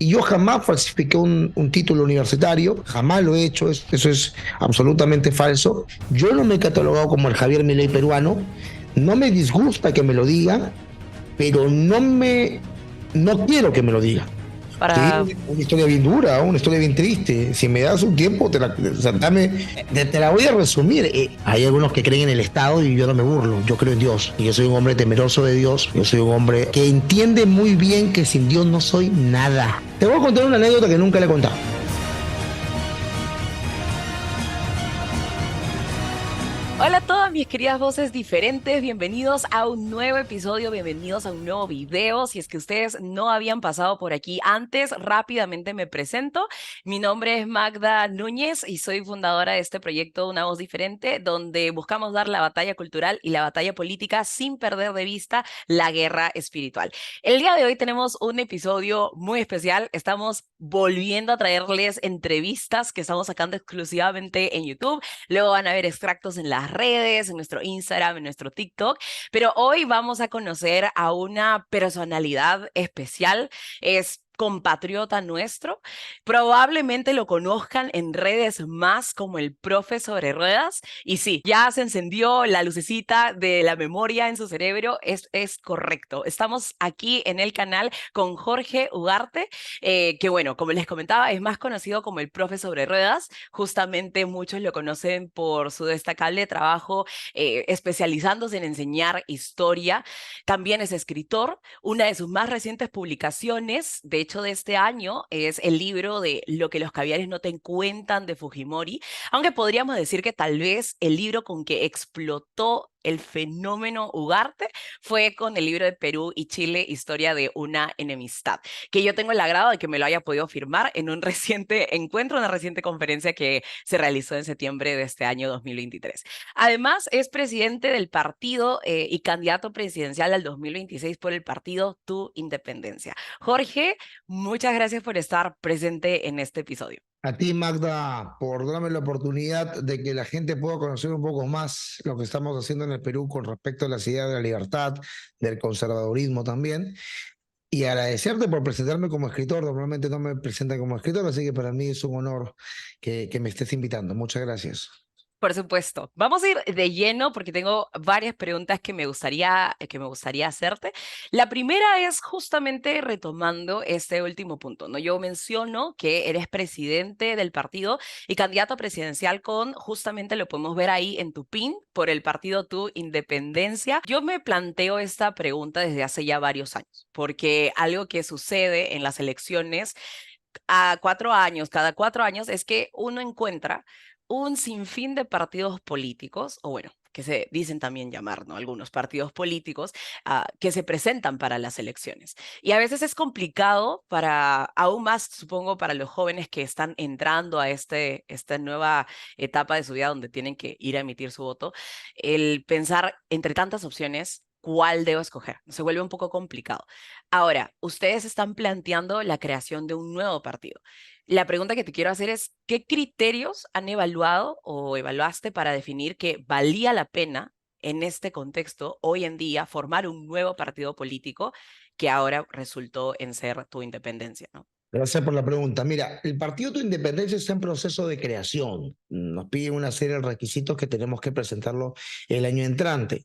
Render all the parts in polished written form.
Y yo jamás falsifiqué un título universitario, jamás lo he hecho, eso es absolutamente falso. Yo no me he catalogado como el Javier Milei peruano, no me disgusta que me lo digan, pero no quiero que me lo digan. Sí, Para, una historia bien dura, una historia bien triste. Si me das un tiempo, o sea, te la voy a resumir. Hay algunos que creen en el Estado y yo no me burlo. Yo creo en Dios. Y yo soy un hombre temeroso de Dios. Yo soy un hombre que entiende muy bien que sin Dios no soy nada. Te voy a contar una anécdota que nunca le he contado. Hola a todas mis queridas voces diferentes, bienvenidos a un nuevo episodio, bienvenidos a un nuevo video. Si es que ustedes no habían pasado por aquí antes, rápidamente me presento. Mi nombre es Magda Núñez y soy fundadora de este proyecto Una Voz Diferente, donde buscamos dar la batalla cultural y la batalla política sin perder de vista la guerra espiritual. El día de hoy tenemos un episodio muy especial. Estamos volviendo a traerles entrevistas que estamos sacando exclusivamente en YouTube. Luego van a ver extractos en las redes, en nuestro Instagram, en nuestro TikTok. Pero hoy vamos a conocer a una personalidad especial. Es compatriota nuestro. Probablemente lo conozcan en redes más como el profe sobre ruedas. Y sí, ya se encendió la lucecita de la memoria en su cerebro. Es correcto. Estamos aquí en el canal con Jorge Ugarte, que bueno, como les comentaba, es más conocido como el profe sobre ruedas. Justamente muchos lo conocen por su destacable trabajo especializándose en enseñar historia. También es escritor. Una de sus más recientes publicaciones, de hecho de este año, es el libro de Lo que los caviares no te cuentan de Fujimori, aunque podríamos decir que tal vez el libro con que explotó el fenómeno Ugarte fue con el libro de Perú y Chile, Historia de una enemistad, que yo tengo el agrado de que me lo haya podido firmar en un reciente encuentro, una reciente conferencia que se realizó en septiembre de este año 2023. Además, es presidente del partido y candidato presidencial al 2026 por el partido Tu Independencia. Jorge, muchas gracias por estar presente en este episodio. A ti, Magda, por darme la oportunidad de que la gente pueda conocer un poco más lo que estamos haciendo en el Perú con respecto a las ideas de la libertad, del conservadurismo también. Y agradecerte por presentarme como escritor. Normalmente no me presentan como escritor, así que para mí es un honor que me estés invitando. Muchas gracias. Por supuesto. Vamos a ir de lleno porque tengo varias preguntas que me gustaría hacerte. La primera es justamente retomando este último punto, ¿no? Yo menciono que eres presidente del partido y candidato presidencial con, justamente lo podemos ver ahí en tu pin, por el partido Tu Independencia. Yo me planteo esta pregunta desde hace ya varios años, porque algo que sucede en las elecciones a 4 años, cada 4 años, es que uno encuentra un sinfín de partidos políticos, o bueno, que se dicen también llamar, ¿no? Algunos partidos políticos que se presentan para las elecciones. Y a veces es complicado para, aún más, supongo, para los jóvenes que están entrando a esta nueva etapa de su vida donde tienen que ir a emitir su voto, el pensar entre tantas opciones. ¿Cuál debo escoger? Se vuelve un poco complicado. Ahora, ustedes están planteando la creación de un nuevo partido. La pregunta que te quiero hacer es, ¿qué criterios han evaluado o evaluaste para definir que valía la pena en este contexto, hoy en día, formar un nuevo partido político que ahora resultó en ser Tu Independencia, ¿no? Gracias por la pregunta. Mira, el Partido Tu Independencia está en proceso de creación. Nos piden una serie de requisitos que tenemos que presentarlo el año entrante.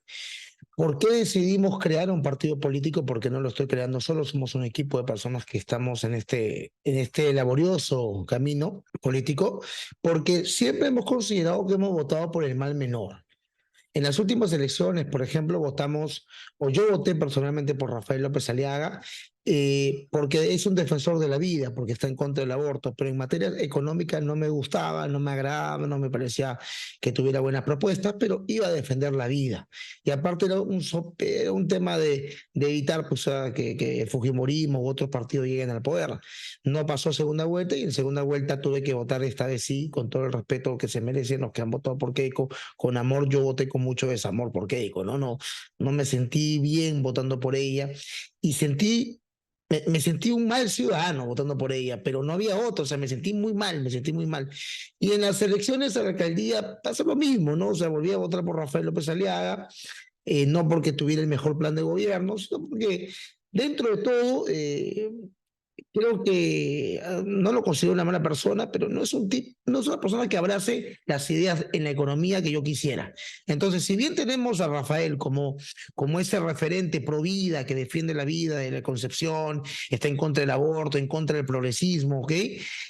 ¿Por qué decidimos crear un partido político? Porque no lo estoy creando solo, somos un equipo de personas que estamos en este laborioso camino político, porque siempre hemos considerado que hemos votado por el mal menor. En las últimas elecciones, por ejemplo, votamos, o yo voté personalmente por Rafael López Aliaga, porque es un defensor de la vida, porque está en contra del aborto, pero en materia económica no me gustaba, no me agradaba, no me parecía que tuviera buenas propuestas, pero iba a defender la vida. Y aparte era un tema de evitar pues, que Fujimorismo u otros partidos lleguen al poder. No pasó segunda vuelta y en segunda vuelta tuve que votar esta vez sí, con todo el respeto que se merecen los que han votado por Keiko. Con amor, yo voté con mucho desamor por Keiko, no me sentí bien votando por ella y me sentí un mal ciudadano votando por ella, pero no había otro, o sea, me sentí muy mal, me sentí muy mal. Y en las elecciones a la alcaldía pasa lo mismo, ¿no? O sea, volví a votar por Rafael López Aliaga, no porque tuviera el mejor plan de gobierno, sino porque dentro de todo Creo que no lo considero una mala persona, pero no es una persona que abrace las ideas en la economía que yo quisiera. Entonces, si bien tenemos a Rafael como ese referente pro vida que defiende la vida de la concepción, está en contra del aborto, en contra del progresismo, ¿ok?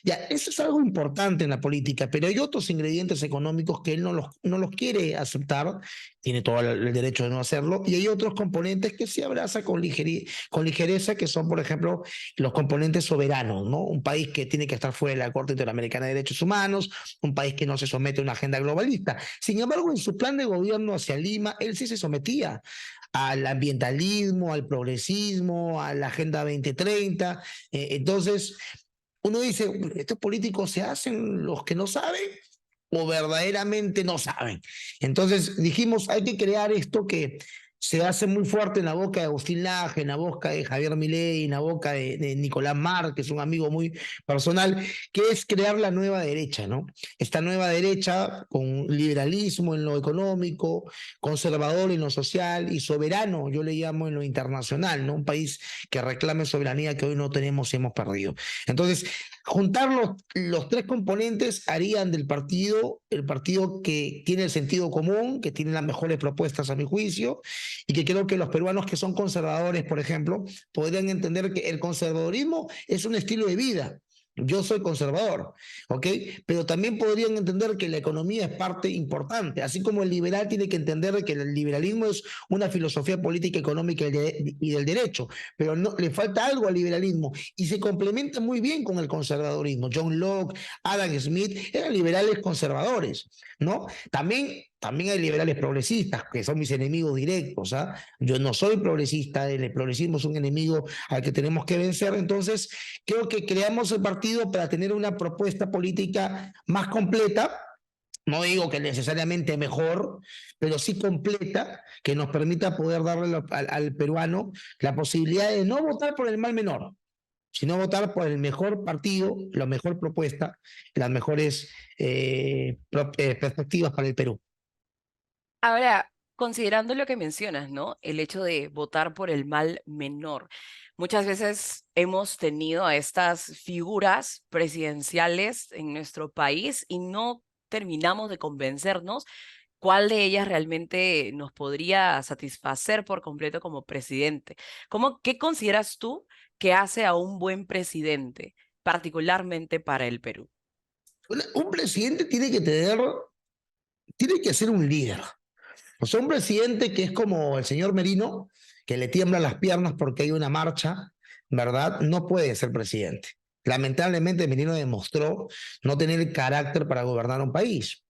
Ya, eso es algo importante en la política, pero hay otros ingredientes económicos que él no los quiere aceptar, tiene todo el derecho de no hacerlo, y hay otros componentes que sí abraza con ligereza, que son, por ejemplo, los componentes soberanos, ¿no? Un país que tiene que estar fuera de la Corte Interamericana de Derechos Humanos, un país que no se somete a una agenda globalista. Sin embargo, en su plan de gobierno hacia Lima, él sí se sometía al ambientalismo, al progresismo, a la Agenda 2030. Entonces, uno dice, ¿estos políticos se hacen los que no saben o verdaderamente no saben? Entonces dijimos, hay que crear esto que se hace muy fuerte en la boca de Agustín Laje, en la boca de Javier Milei, en la boca de Nicolás Marx, que es un amigo muy personal, que es crear la nueva derecha, ¿no? Esta nueva derecha con liberalismo en lo económico, conservador en lo social y soberano, yo le llamo en lo internacional, ¿no? Un país que reclame soberanía que hoy no tenemos y hemos perdido. Entonces, juntar los tres componentes harían del partido el partido que tiene el sentido común, que tiene las mejores propuestas a mi juicio, y que creo que los peruanos que son conservadores, por ejemplo, podrían entender que el conservadorismo es un estilo de vida. Yo soy conservador, ¿ok? Pero también podrían entender que la economía es parte importante, así como el liberal tiene que entender que el liberalismo es una filosofía política, económica y del derecho, pero no, le falta algo al liberalismo y se complementa muy bien con el conservadorismo. John Locke, Adam Smith eran liberales conservadores, ¿no? También hay liberales progresistas, que son mis enemigos directos. ¿Ah? Yo no soy progresista, el progresismo es un enemigo al que tenemos que vencer. Entonces, creo que creamos el partido para tener una propuesta política más completa. No digo que necesariamente mejor, pero sí completa, que nos permita poder darle al peruano la posibilidad de no votar por el mal menor, sino votar por el mejor partido, la mejor propuesta, las mejores perspectivas para el Perú. Ahora, considerando lo que mencionas, ¿no? El hecho de votar por el mal menor. Muchas veces hemos tenido a estas figuras presidenciales en nuestro país y no terminamos de convencernos cuál de ellas realmente nos podría satisfacer por completo como presidente. ¿Qué consideras tú que hace a un buen presidente, particularmente para el Perú? Un presidente tiene que ser un líder. O sea, un presidente que es como el señor Merino, que le tiemblan las piernas porque hay una marcha, ¿verdad? No puede ser presidente. Lamentablemente, Merino demostró no tener el carácter para gobernar un país.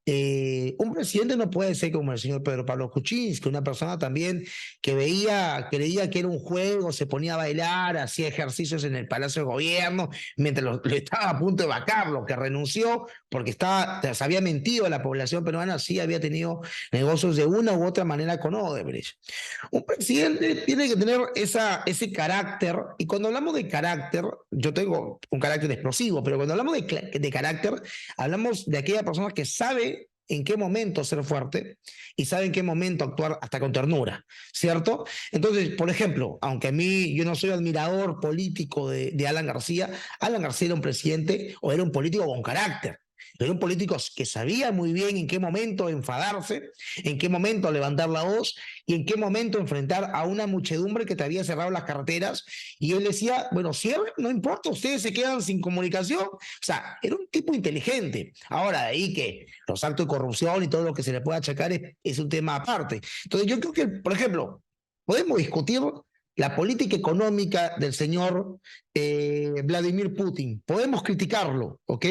Un presidente no puede ser como el señor Pedro Pablo Kuczynski, una persona también que creía que era un juego, se ponía a bailar, hacía ejercicios en el Palacio de Gobierno, mientras lo estaba a punto de vacarlo, que renunció porque se había mentido a la población peruana, sí había tenido negocios de una u otra manera con Odebrecht. Un presidente tiene que tener ese carácter, y cuando hablamos de carácter, yo tengo un carácter explosivo, pero cuando hablamos de carácter, hablamos de aquella persona que sabe en qué momento ser fuerte y sabe en qué momento actuar hasta con ternura, ¿cierto? Entonces, por ejemplo, aunque a mí yo no soy admirador político de Alan García era un presidente o era un político con carácter. Era un político que sabía muy bien en qué momento enfadarse, en qué momento levantar la voz y en qué momento enfrentar a una muchedumbre que te había cerrado las carreteras. Y él decía, bueno, cierren, no importa, ustedes se quedan sin comunicación. O sea, era un tipo inteligente. Ahora, de ahí que los actos de corrupción y todo lo que se le puede achacar es un tema aparte. Entonces, yo creo que, por ejemplo, podemos discutir la política económica del señor Vladimir Putin. Podemos criticarlo, ¿ok?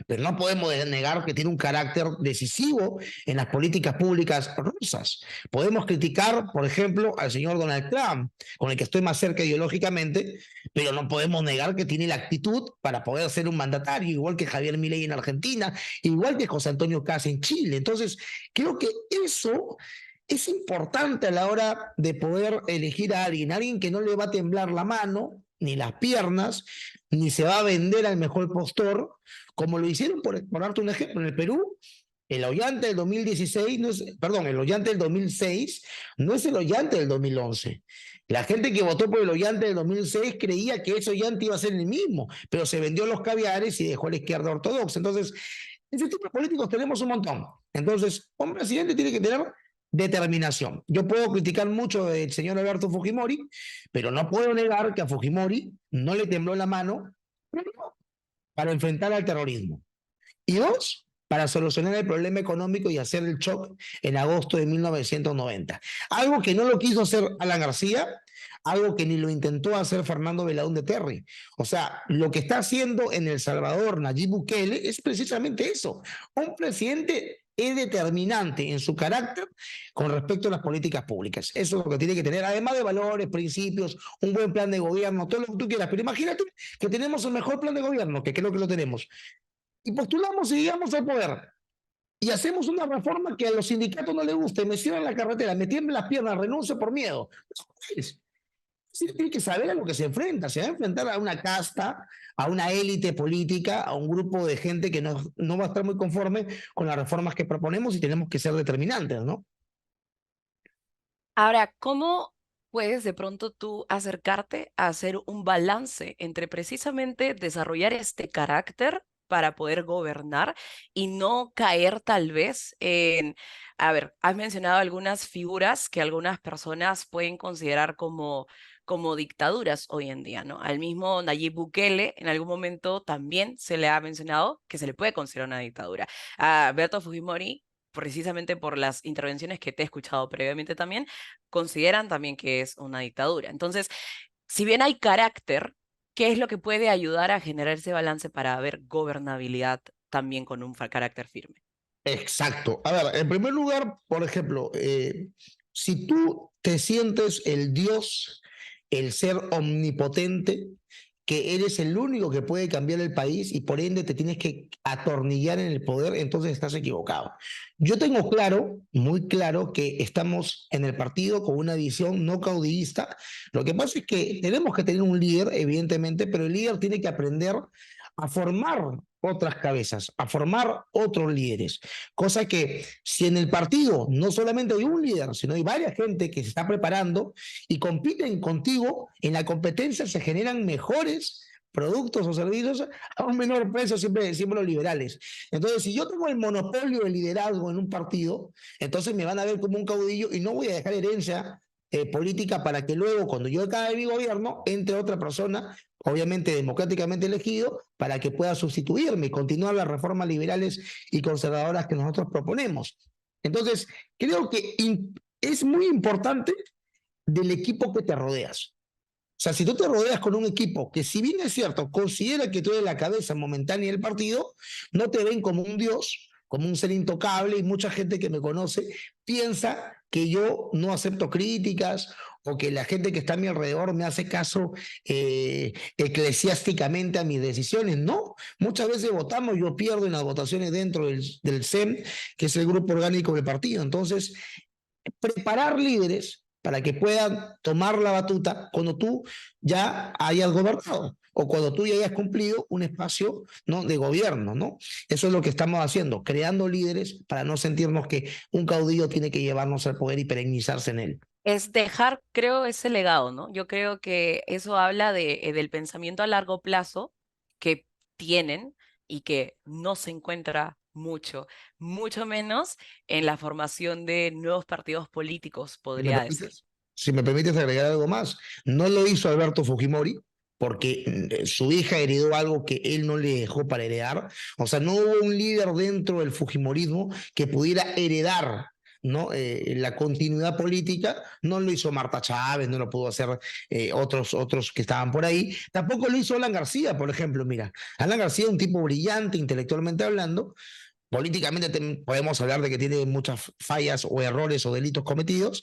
Pero no podemos negar que tiene un carácter decisivo en las políticas públicas rusas. Podemos criticar, por ejemplo, al señor Donald Trump, con el que estoy más cerca ideológicamente, pero no podemos negar que tiene la actitud para poder ser un mandatario, igual que Javier Milei en Argentina, igual que José Antonio Caz en Chile. Entonces, creo que eso es importante a la hora de poder elegir a alguien que no le va a temblar la mano, ni las piernas, ni se va a vender al mejor postor, como lo hicieron, por darte un ejemplo, en el Perú. El Ollanta del 2016, no es, perdón, el Ollanta del 2006 no es el Ollanta del 2011. La gente que votó por el Ollanta del 2006 creía que ese Ollanta iba a ser el mismo, pero se vendió los caviares y dejó a la izquierda ortodoxa. Entonces, ese tipo de políticos tenemos un montón. Entonces, un presidente tiene que tener determinación. Yo puedo criticar mucho del señor Alberto Fujimori, pero no puedo negar que a Fujimori no le tembló la mano para enfrentar al terrorismo. Y dos, para solucionar el problema económico y hacer el shock en agosto de 1990. Algo que no lo quiso hacer Alan García, algo que ni lo intentó hacer Fernando Belaúnde Terry. O sea, lo que está haciendo en El Salvador Nayib Bukele es precisamente eso. Un presidente es determinante en su carácter con respecto a las políticas públicas. Eso es lo que tiene que tener, además de valores, principios, un buen plan de gobierno, todo lo que tú quieras. Pero imagínate que tenemos el mejor plan de gobierno, que creo que lo tenemos, y postulamos y llegamos al poder y hacemos una reforma que a los sindicatos no les guste, me cierran la carretera, me tiemblan las piernas, renuncio por miedo. Es, tiene que saber a lo que se enfrenta, se va a enfrentar a una casta, a una élite política, a un grupo de gente que no va a estar muy conforme con las reformas que proponemos y tenemos que ser determinantes, ¿no? Ahora, ¿cómo puedes de pronto tú acercarte a hacer un balance entre precisamente desarrollar este carácter para poder gobernar y no caer tal vez en, a ver, has mencionado algunas figuras que algunas personas pueden considerar como dictaduras hoy en día, ¿no? Al mismo Nayib Bukele en algún momento también se le ha mencionado que se le puede considerar una dictadura. A Alberto Fujimori, precisamente por las intervenciones que te he escuchado previamente también, consideran también que es una dictadura. Entonces, si bien hay carácter, ¿qué es lo que puede ayudar a generar ese balance para haber gobernabilidad también con un carácter firme? Exacto. A ver, en primer lugar, por ejemplo, si tú te sientes el Dios, el ser omnipotente, que eres el único que puede cambiar el país y por ende te tienes que atornillar en el poder, entonces estás equivocado. Yo tengo claro, muy claro, que estamos en el partido con una visión no caudillista. Lo que pasa es que tenemos que tener un líder, evidentemente, pero el líder tiene que aprender a formar otras cabezas, a formar otros líderes. Cosa que si en el partido no solamente hay un líder, sino hay varias gente que se está preparando y compiten contigo, en la competencia se generan mejores productos o servicios a un menor precio, siempre decimos los liberales. Entonces, si yo tengo el monopolio de liderazgo en un partido, entonces me van a ver como un caudillo y no voy a dejar herencia política para que luego, cuando yo acabe mi gobierno, entre otra persona, obviamente democráticamente elegido, para que pueda sustituirme y continuar las reformas liberales y conservadoras que nosotros proponemos. Entonces, creo que es muy importante del equipo que te rodeas. O sea, si tú te rodeas con un equipo que, si bien es cierto, considera que tú eres la cabeza momentánea del partido, no te ven como un dios, como un ser intocable, y mucha gente que me conoce piensa que yo no acepto críticas o que la gente que está a mi alrededor me hace caso eclesiásticamente a mis decisiones. No, muchas veces votamos, yo pierdo en las votaciones dentro del SEM, que es el grupo orgánico del partido. Entonces, preparar líderes para que puedan tomar la batuta cuando tú ya hayas gobernado o cuando tú ya hayas cumplido un espacio, ¿no?, de gobierno, ¿no? Eso es lo que estamos haciendo, creando líderes para no sentirnos que un caudillo tiene que llevarnos al poder y perennizarse en él. Es dejar, creo, ese legado, ¿no? Yo creo que eso habla del pensamiento a largo plazo que tienen y que no se encuentra mucho, mucho menos en la formación de nuevos partidos políticos, Si me podría decir. permites, si me permites agregar algo más, no lo hizo Alberto Fujimori porque su hija heredó algo que él no le dejó para heredar. O sea, no hubo un líder dentro del Fujimorismo que pudiera heredar, ¿no?, la continuidad política. No lo hizo Marta Chávez, no lo pudo hacer otros que estaban por ahí. Tampoco lo hizo Alan García, por ejemplo. Mira, Alan García es un tipo brillante intelectualmente hablando. Políticamente podemos hablar de que tiene muchas fallas o errores o delitos cometidos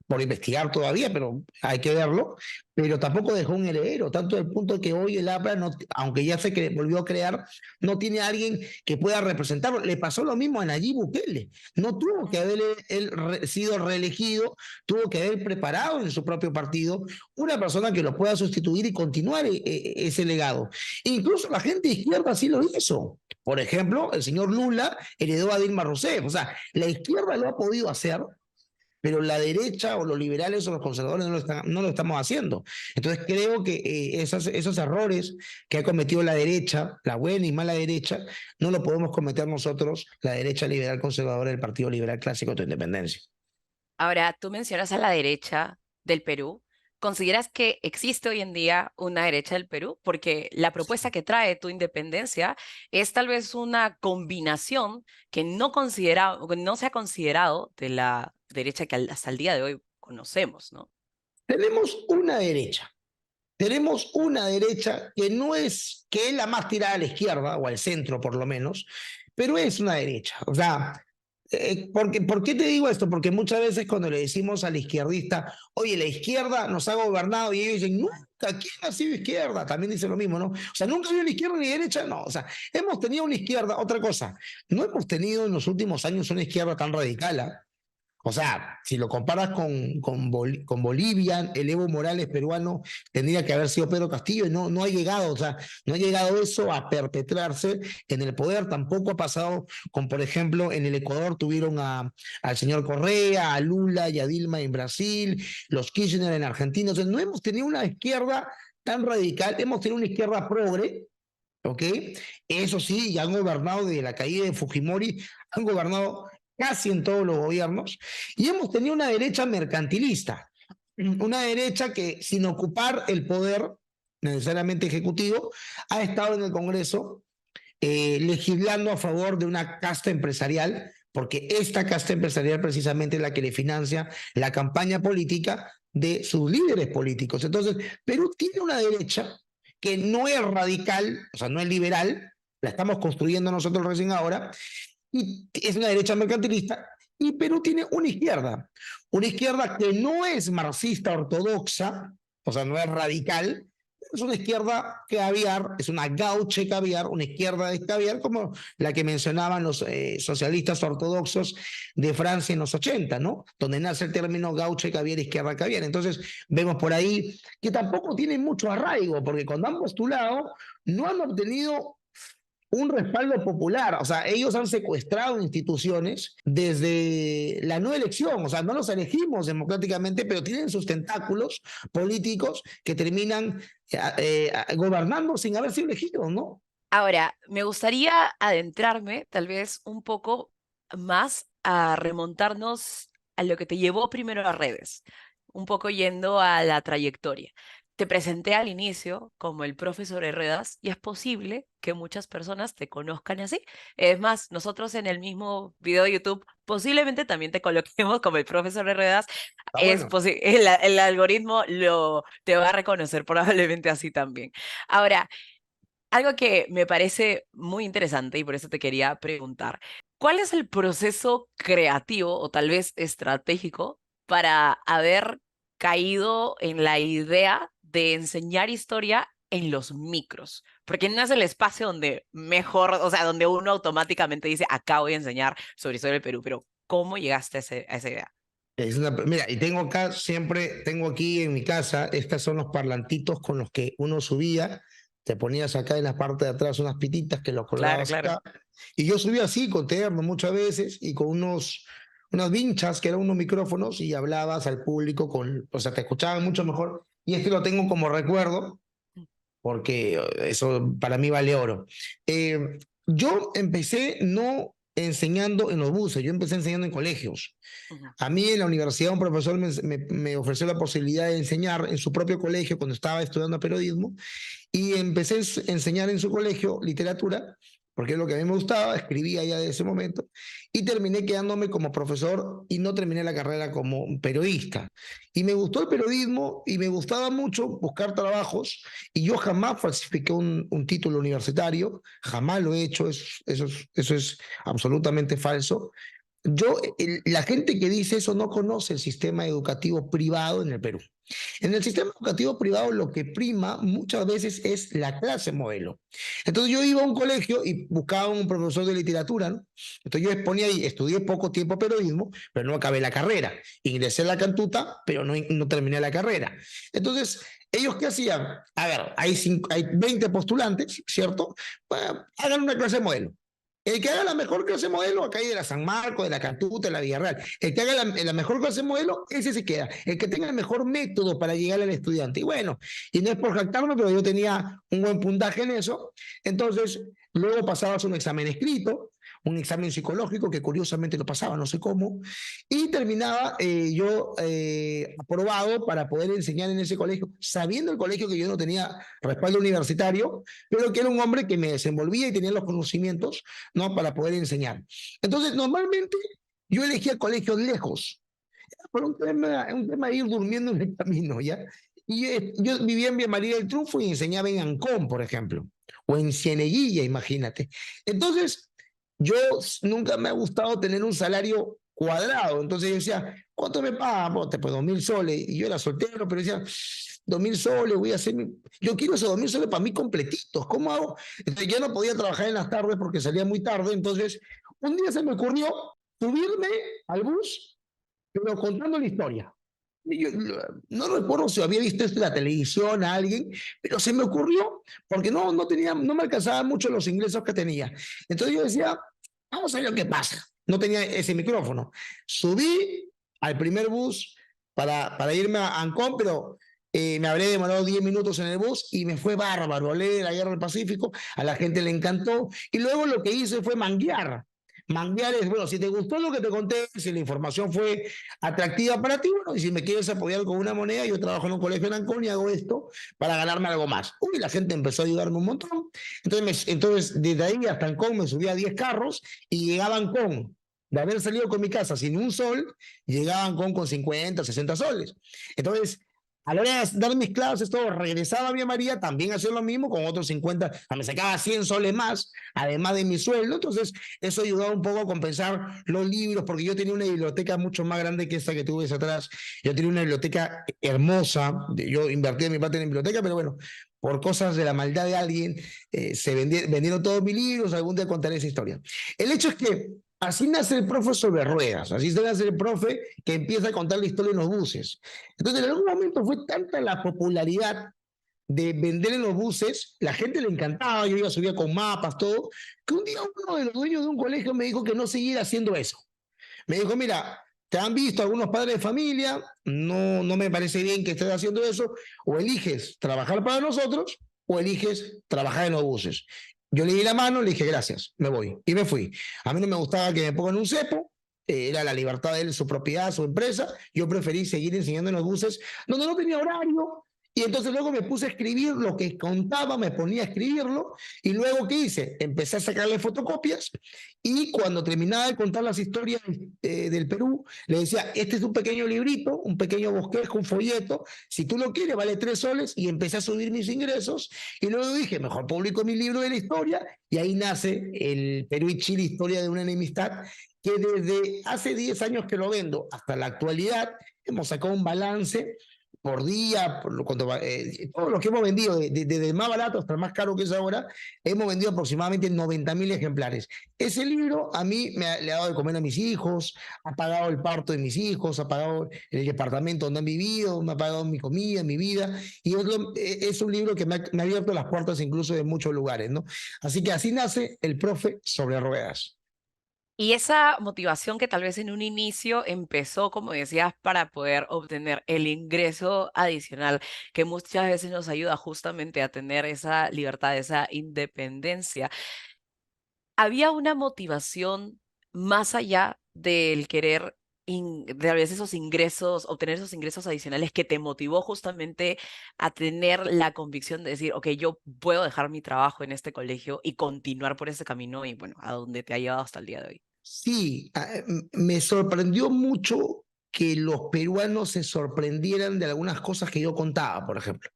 por investigar todavía, pero hay que verlo. Pero tampoco dejó un heredero, tanto del punto de que hoy el APRA, no, aunque ya se volvió a crear, no tiene a alguien que pueda representarlo. Le pasó lo mismo a Nayib Bukele. No tuvo que haber él sido reelegido, tuvo que haber preparado en su propio partido una persona que lo pueda sustituir y continuar ese legado. Incluso la gente de izquierda sí lo hizo. Por ejemplo, el señor Lula heredó a Dilma Rousseff. O sea, la izquierda lo ha podido hacer pero la derecha o los liberales o los conservadores no lo estamos haciendo. Entonces creo que esos errores que ha cometido la derecha, la buena y mala derecha, no lo podemos cometer nosotros, la derecha liberal conservadora del Partido Liberal Clásico de Independencia. Ahora, tú mencionas a la derecha del Perú. ¿Consideras que existe hoy en día una derecha del Perú? Porque la propuesta que trae tu independencia es tal vez una combinación que no se ha considerado de la derecha que hasta el día de hoy conocemos, ¿no? Tenemos una derecha. Tenemos una derecha que no es, que es la más tirada a la izquierda, o al centro por lo menos, pero es una derecha. O sea, ¿por qué te digo esto? Porque muchas veces cuando le decimos al izquierdista, oye, la izquierda nos ha gobernado, y ellos dicen, nunca, ¿quién ha sido izquierda? También dice lo mismo, ¿no? O sea, nunca ha habido ni izquierda ni derecha, no. O sea, hemos tenido una izquierda, otra cosa, no hemos tenido en los últimos años una izquierda tan radical, ¿ah? O sea, si lo comparas con Bolivia, el Evo Morales peruano tendría que haber sido Pedro Castillo y no ha llegado, o sea, no ha llegado eso a perpetrarse en el poder. Tampoco ha pasado con, por ejemplo, en el Ecuador tuvieron al señor Correa, a Lula y a Dilma en Brasil, los Kirchner en Argentina. O sea, no hemos tenido una izquierda tan radical, hemos tenido una izquierda progre. ¿Ok? Eso sí, ya han gobernado desde la caída de Fujimori, han gobernado casi en todos los gobiernos, y hemos tenido una derecha mercantilista, una derecha que sin ocupar el poder necesariamente ejecutivo, ha estado en el Congreso legislando a favor de una casta empresarial, porque esta casta empresarial precisamente es la que le financia la campaña política de sus líderes políticos. Entonces, Perú tiene una derecha que no es radical, o sea, no es liberal, la estamos construyendo nosotros recién ahora, y es una derecha mercantilista, y Perú tiene una izquierda que no es marxista ortodoxa, o sea, no es radical, es una izquierda caviar, es una gauche caviar, una izquierda de caviar, como la que mencionaban los socialistas ortodoxos de Francia en los 80, ¿no? Donde nace el término gauche caviar, izquierda caviar. Entonces, vemos por ahí que tampoco tienen mucho arraigo, porque cuando han postulado, no han obtenido un respaldo popular. O sea, ellos han secuestrado instituciones desde la no elección. O sea, no los elegimos democráticamente, pero tienen sus tentáculos políticos que terminan gobernando sin haber sido elegidos, ¿no? Ahora, me gustaría adentrarme tal vez un poco más a remontarnos a lo que te llevó primero a redes, un poco yendo a la trayectoria. Te presenté al inicio como el profesor Herredas y es posible que muchas personas te conozcan así. Es más, nosotros en el mismo video de YouTube posiblemente también te coloquemos como el profesor Herredas. Está bueno. El algoritmo te va a reconocer probablemente así también. Ahora, algo que me parece muy interesante y por eso te quería preguntar, ¿cuál es el proceso creativo o tal vez estratégico para haber caído en la idea de enseñar historia en los micros? Porque no es el espacio donde mejor, o sea, donde uno automáticamente dice, acá voy a enseñar sobre historia del Perú, pero ¿cómo llegaste a esa idea? Mira, y tengo acá siempre, tengo aquí en mi casa, estos son los parlantitos con los que uno subía, te ponías acá en la parte de atrás unas pititas que los Claro, colgabas claro. acá, y yo subía así con terno muchas veces y con unas vinchas que eran unos micrófonos y hablabas al público o sea, te escuchaban mucho mejor, y este lo tengo como recuerdo, porque eso para mí vale oro. Yo empecé no enseñando en los buses, yo empecé enseñando en colegios. Ujú. A mí en la universidad un profesor me ofreció la posibilidad de enseñar en su propio colegio cuando estaba estudiando periodismo, y empecé a enseñar en su colegio literatura, porque es lo que a mí me gustaba, escribía ya de ese momento, y terminé quedándome como profesor y no terminé la carrera como periodista. Y me gustó el periodismo y me gustaba mucho buscar trabajos, y yo jamás falsifiqué un título universitario, jamás lo he hecho, eso es absolutamente falso. La gente que dice eso no conoce el sistema educativo privado en el Perú. En el sistema educativo privado lo que prima muchas veces es la clase modelo. Entonces yo iba a un colegio y buscaba un profesor de literatura, ¿no? Entonces yo exponía ahí, estudié poco tiempo periodismo, pero no acabé la carrera. Ingresé a la cantuta, pero no terminé la carrera. Entonces, ¿ellos qué hacían? A ver, hay 20 postulantes, ¿cierto? Bueno, hagan una clase modelo. El que haga la mejor clase modelo, acá hay de la San Marcos, de la Cantuta, de la Villarreal. El que haga la mejor clase modelo, ese se queda. El que tenga el mejor método para llegar al estudiante. Y bueno, y no es por jactarme, pero yo tenía un buen puntaje en eso. Entonces, luego pasabas un examen escrito, un examen psicológico, que curiosamente lo pasaba, no sé cómo, y terminaba yo aprobado para poder enseñar en ese colegio, sabiendo el colegio que yo no tenía respaldo universitario, pero que era un hombre que me desenvolvía y tenía los conocimientos, ¿no? Para poder enseñar. Entonces, normalmente yo elegía colegios lejos, por un tema de ir durmiendo en el camino, ¿ya? Y yo vivía en Vía María del Triunfo y enseñaba en Ancón, por ejemplo, o en Cieneguilla, imagínate. Entonces, yo nunca me ha gustado tener un salario cuadrado. Entonces yo decía, ¿cuánto me pagan? Pues 2.000 soles. Y yo era soltero, pero decía, 2.000 soles, voy a hacer yo quiero esos 2.000 soles para mí completitos. ¿Cómo hago? Entonces ya no podía trabajar en las tardes porque salía muy tarde. Entonces, un día se me ocurrió subirme al bus, pero contando la historia. Yo no recuerdo si había visto esto en la televisión a alguien, pero se me ocurrió porque no me alcanzaban mucho los ingresos que tenía. Entonces yo decía, vamos a ver lo que pasa. No tenía ese micrófono. Subí al primer bus para irme a Ancón, pero me habré demorado 10 minutos en el bus y me fue bárbaro. Hablé de la guerra del Pacífico, a la gente le encantó. Y luego lo que hice fue manguear. Manguear es, bueno, si te gustó lo que te conté, si la información fue atractiva para ti, bueno, y si me quieres apoyar con una moneda, yo trabajo en un colegio en Ancón y hago esto para ganarme algo más. Uy, la gente empezó a ayudarme un montón. Entonces desde ahí hasta Ancón me subía a 10 carros y llegaba a Ancón. De haber salido con mi casa sin un sol, llegaba a Ancón con 50, 60 soles. Entonces, a la hora de dar mis clases, todo, regresaba a Vía María, también hacía lo mismo, con otros 50, o sea, me sacaba 100 soles más, además de mi sueldo. Entonces, eso ayudaba un poco a compensar los libros, porque yo tenía una biblioteca mucho más grande que esta que tú ves atrás. Yo tenía una biblioteca hermosa, yo invertí en mi parte en la biblioteca, pero bueno, por cosas de la maldad de alguien, vendieron todos mis libros, algún día contaré esa historia. El hecho es que así nace el profe sobre ruedas, así se nace el profe que empieza a contar la historia en los buses. Entonces, en algún momento fue tanta la popularidad de vender en los buses, la gente le encantaba, yo iba a subir con mapas, todo, que un día uno de los dueños de un colegio me dijo que no siguiera haciendo eso. Me dijo, mira, te han visto algunos padres de familia, no me parece bien que estés haciendo eso, o eliges trabajar para nosotros, o eliges trabajar en los buses. Yo le di la mano, le dije, gracias, me voy, y me fui. A mí no me gustaba que me pongan un cepo, era la libertad de él, su propiedad, su empresa. Yo preferí seguir enseñando en los buses donde no tenía horario. Y entonces luego me puse a escribir lo que contaba, me ponía a escribirlo. Y luego, ¿qué hice? Empecé a sacarle fotocopias. Y cuando terminaba de contar las historias del Perú, le decía, este es un pequeño librito, un pequeño bosquejo, un folleto. Si tú lo quieres, vale 3 soles. Y empecé a subir mis ingresos. Y luego dije, mejor publico mi libro de la historia. Y ahí nace el Perú y Chile, historia de una enemistad, que desde hace 10 años que lo vendo hasta la actualidad, hemos sacado un balance por día, todo lo que hemos vendido, desde el más barato hasta el más caro que es ahora, hemos vendido aproximadamente 90.000 ejemplares. Ese libro a mí le ha dado de comer a mis hijos, ha pagado el parto de mis hijos, ha pagado el departamento donde han vivido, me ha pagado mi comida, mi vida, y es un libro que me ha abierto las puertas incluso de muchos lugares, ¿no? Así que así nace el profe sobre ruedas. Y esa motivación que tal vez en un inicio empezó, como decías, para poder obtener el ingreso adicional, que muchas veces nos ayuda justamente a tener esa libertad, esa independencia. ¿Había una motivación más allá del querer de a veces esos ingresos, obtener esos ingresos adicionales que te motivó justamente a tener la convicción de decir, ok, yo puedo dejar mi trabajo en este colegio y continuar por ese camino y bueno, a donde te ha llevado hasta el día de hoy? Sí, me sorprendió mucho que los peruanos se sorprendieran de algunas cosas que yo contaba, por ejemplo.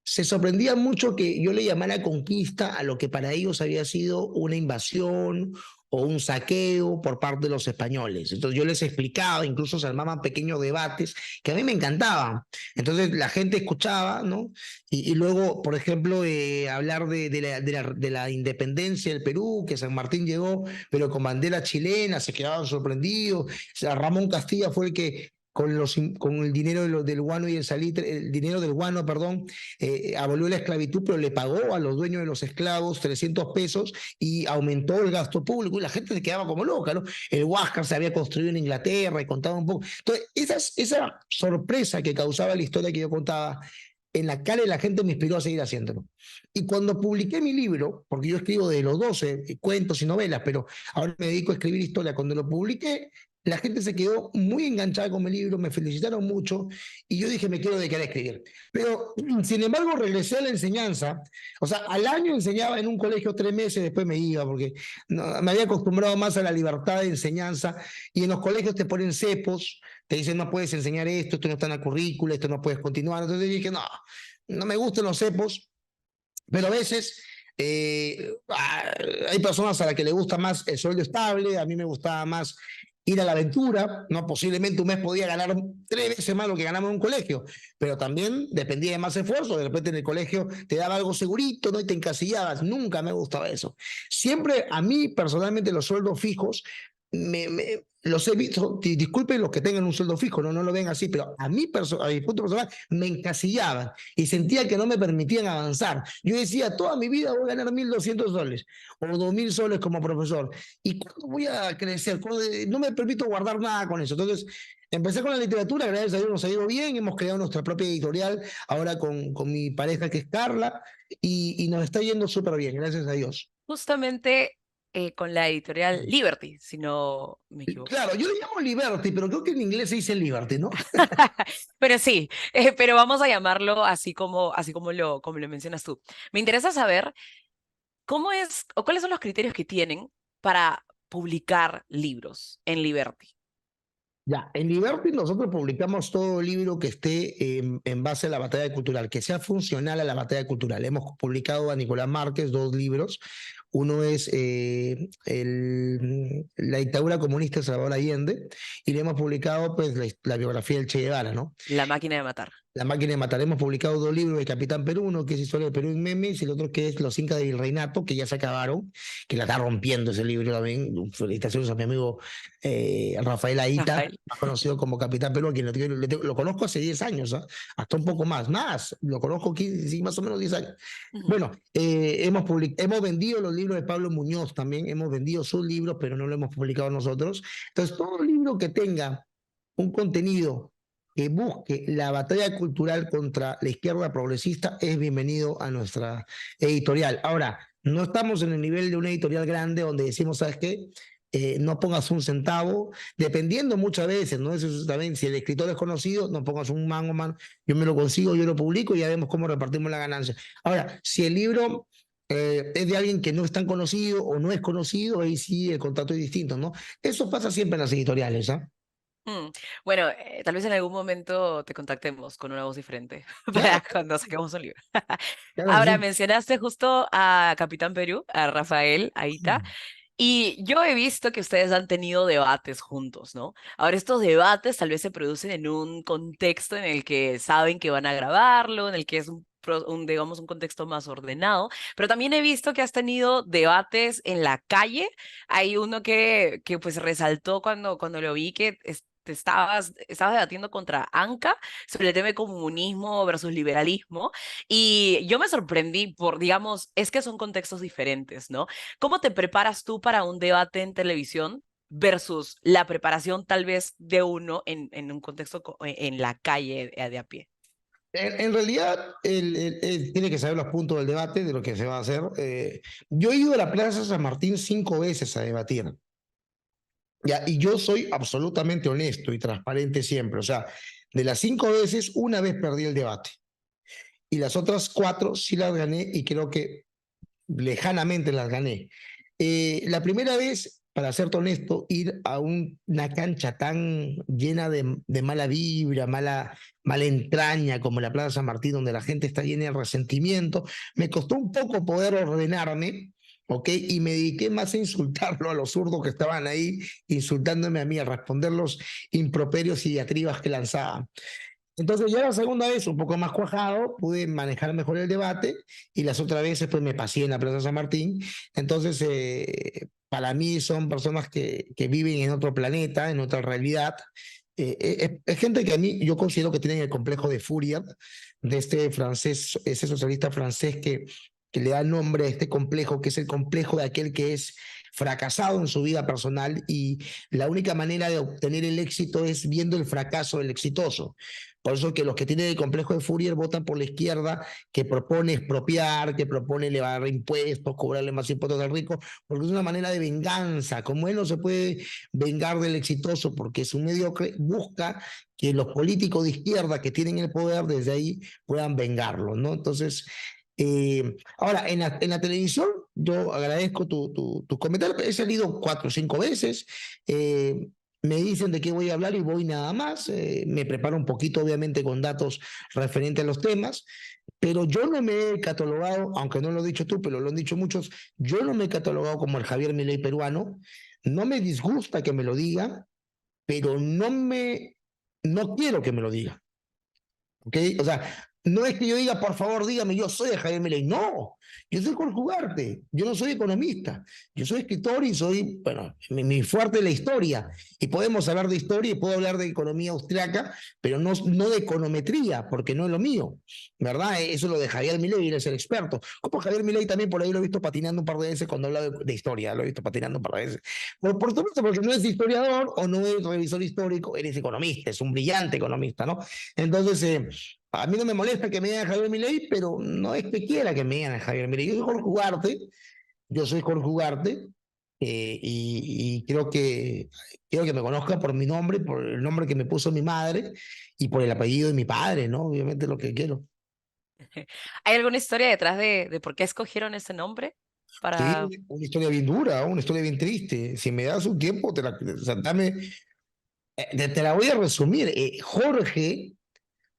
Se sorprendía mucho que yo le llamara conquista a lo que para ellos había sido una invasión o un saqueo por parte de los españoles. Entonces yo les explicaba, incluso se armaban pequeños debates que a mí me encantaban. Entonces la gente escuchaba, ¿no? Y luego, por ejemplo, hablar de la independencia del Perú, que San Martín llegó, pero con bandera chilena, se quedaban sorprendidos. O sea, Ramón Castilla fue el que con el dinero del guano y el salitre, el dinero del guano, perdón, abolió la esclavitud, pero le pagó a los dueños de los esclavos 300 pesos y aumentó el gasto público y la gente se quedaba como loca, ¿no? El Huáscar se había construido en Inglaterra y contaba un poco. Entonces, esa sorpresa que causaba la historia que yo contaba en la cara de la gente me inspiró a seguir haciéndolo. Y cuando publiqué mi libro, porque yo escribo de los 12 cuentos y novelas, pero ahora me dedico a escribir historia, cuando lo publiqué, la gente se quedó muy enganchada con mi libro, me felicitaron mucho y yo dije, me quiero dedicar a escribir. Pero, sin embargo, regresé a la enseñanza. O sea, al año enseñaba en un colegio 3 meses, después me iba porque no, me había acostumbrado más a la libertad de enseñanza y en los colegios te ponen cepos, te dicen, no puedes enseñar esto no está en la currícula, esto no puedes continuar. Entonces dije, no, no me gustan los cepos, pero a veces hay personas a las que le gusta más el sueldo estable, a mí me gustaba más ir a la aventura, ¿no? Posiblemente un mes podía ganar 3 veces más lo que ganamos en un colegio, pero también dependía de más esfuerzo, de repente en el colegio te daba algo segurito, ¿no? Y te encasillabas, nunca me gustaba eso. Siempre a mí personalmente los sueldos fijos los he visto, disculpen los que tengan un sueldo fijo, no lo ven así, pero a mi punto personal me encasillaban y sentía que no me permitían avanzar. Yo decía, toda mi vida voy a ganar 1.200 soles o 2.000 soles como profesor. ¿Y cuándo voy a crecer? No me permito guardar nada con eso. Entonces, empecé con la literatura, gracias a Dios nos ha ido bien, hemos creado nuestra propia editorial ahora con mi pareja que es Carla y nos está yendo súper bien, gracias a Dios. Justamente con la editorial Liberty, si no me equivoco. Claro, yo le llamo Liberty, pero creo que en inglés se dice Liberty, ¿no? Pero sí, pero vamos a llamarlo como lo mencionas tú. Me interesa saber cómo es o cuáles son los criterios que tienen para publicar libros en Liberty. Ya, en Liberty nosotros publicamos todo libro que esté en base a la batalla cultural, que sea funcional a la batalla cultural. Hemos publicado a Nicolás Márquez 2 libros. Uno es La dictadura comunista de Salvador Allende y le hemos publicado pues la biografía del Che Guevara, ¿no? La máquina de matar. La máquina de matar. Hemos publicado 2 libros de Capitán Perú, uno que es Historia del Perú en memes y el otro que es Los Incas del Virreinato, que ya se acabaron, que la está rompiendo ese libro también. Felicitaciones a mi amigo Rafael Aita, Rafael. más conocido como Capitán Perú, a quien lo conozco hace 10 años, ¿eh? Hasta un poco más, lo conozco 15, sí, más o menos 10 años. Ujú. Bueno, hemos vendido los libros de Pablo Muñoz también, hemos vendido sus libros, pero no lo hemos publicado nosotros. Entonces, todo libro que tenga un contenido que busque la batalla cultural contra la izquierda progresista es bienvenido a nuestra editorial. Ahora, no estamos en el nivel de una editorial grande donde decimos, ¿sabes qué? No pongas un centavo, dependiendo muchas veces, ¿no? Eso también, si el escritor es conocido, no pongas un mango, man, yo me lo consigo, yo lo publico y ya vemos cómo repartimos la ganancia. Ahora, si el libro es de alguien que no es tan conocido o no es conocido, ahí sí el contrato es distinto, ¿no? Eso pasa siempre en las editoriales, ¿ah? Mm, Bueno, tal vez en algún momento te contactemos con una voz diferente Claro, para cuando saquemos un libro. claro que Ahora, sí. mencionaste justo a Capitán Perú, a Rafael Aita, y yo he visto que ustedes han tenido debates juntos, ¿no? Ahora, estos debates tal vez se producen en un contexto en el que saben que van a grabarlo, en el que es digamos, un contexto más ordenado, pero también he visto que has tenido debates en la calle. Hay uno que pues resaltó cuando lo vi que estabas debatiendo contra Anca sobre el tema de comunismo versus liberalismo y yo me sorprendí por, digamos, es que son contextos diferentes, ¿no? ¿Cómo te preparas tú para un debate en televisión versus la preparación tal vez de uno en un contexto en la calle de a pie? En realidad, él tiene que saber los puntos del debate, de lo que se va a hacer. Yo he ido a la Plaza San Martín 5 veces a debatir. Ya, y yo soy absolutamente honesto y transparente siempre. O sea, de las 5 veces, una vez perdí el debate. Y las otras 4 sí las gané y creo que lejanamente las gané. La primera vez, para serte honesto, ir a una cancha tan llena de mala vibra, mala entraña como la Plaza San Martín, donde la gente está llena de resentimiento, me costó un poco poder ordenarme, ¿ok? Y me dediqué más a insultarlo a los zurdos que estaban ahí, insultándome a mí, a responder los improperios y diatribas que lanzaban. Entonces ya la segunda vez, un poco más cuajado, pude manejar mejor el debate y las otras veces pues me pasé en la Plaza San Martín. Entonces, para mí son personas que viven en otro planeta, en otra realidad Es gente que a mí yo considero que tienen el complejo de Fourier, de este francés, ese socialista francés que le da nombre a este complejo, que es el complejo de aquel que es fracasado en su vida personal y la única manera de obtener el éxito es viendo el fracaso del exitoso. Por eso que los que tienen el complejo de Fourier votan por la izquierda, que propone expropiar, que propone elevar impuestos, cobrarle más impuestos al rico, porque es una manera de venganza. Como él no se puede vengar del exitoso porque es un mediocre, busca que los políticos de izquierda que tienen el poder desde ahí puedan vengarlo, ¿no? Entonces, ahora, en la televisión, yo agradezco tu comentario, he salido 4 o 5 veces, me dicen de qué voy a hablar y voy nada más, me preparo un poquito, obviamente, con datos referentes a los temas, pero yo no me he catalogado, aunque no lo has dicho tú, pero lo han dicho muchos, yo no me he catalogado como el Javier Milei peruano, no me disgusta que me lo diga, pero no quiero que me lo diga. ¿Ok? O sea, no es que yo diga, por favor, dígame, yo soy de Javier Milei. No, yo soy Jorge Ugarte, yo no soy economista, yo soy escritor y soy, bueno, mi fuerte es la historia. Y podemos hablar de historia y puedo hablar de economía austriaca, pero no de econometría, porque no es lo mío, ¿verdad? Eso es lo de Javier Milei, él es el experto. Como Javier Milei también por ahí lo he visto patinando un par de veces cuando habla de historia, lo he visto patinando un par de veces. Por supuesto, porque no es historiador o no es revisor histórico, eres economista, es un brillante economista, ¿no? Entonces, a mí no me molesta que me digan Javier Milei, pero no es que quiera que me digan Javier Milei. Yo soy Jorge Ugarte, y quiero que me conozca por mi nombre, por el nombre que me puso mi madre y por el apellido de mi padre, ¿no? Obviamente lo que quiero. ¿Hay alguna historia detrás de por qué escogieron ese nombre? Sí, Para... una historia bien dura, una historia bien triste. Si me das un tiempo, o sea, te la voy a resumir. Jorge,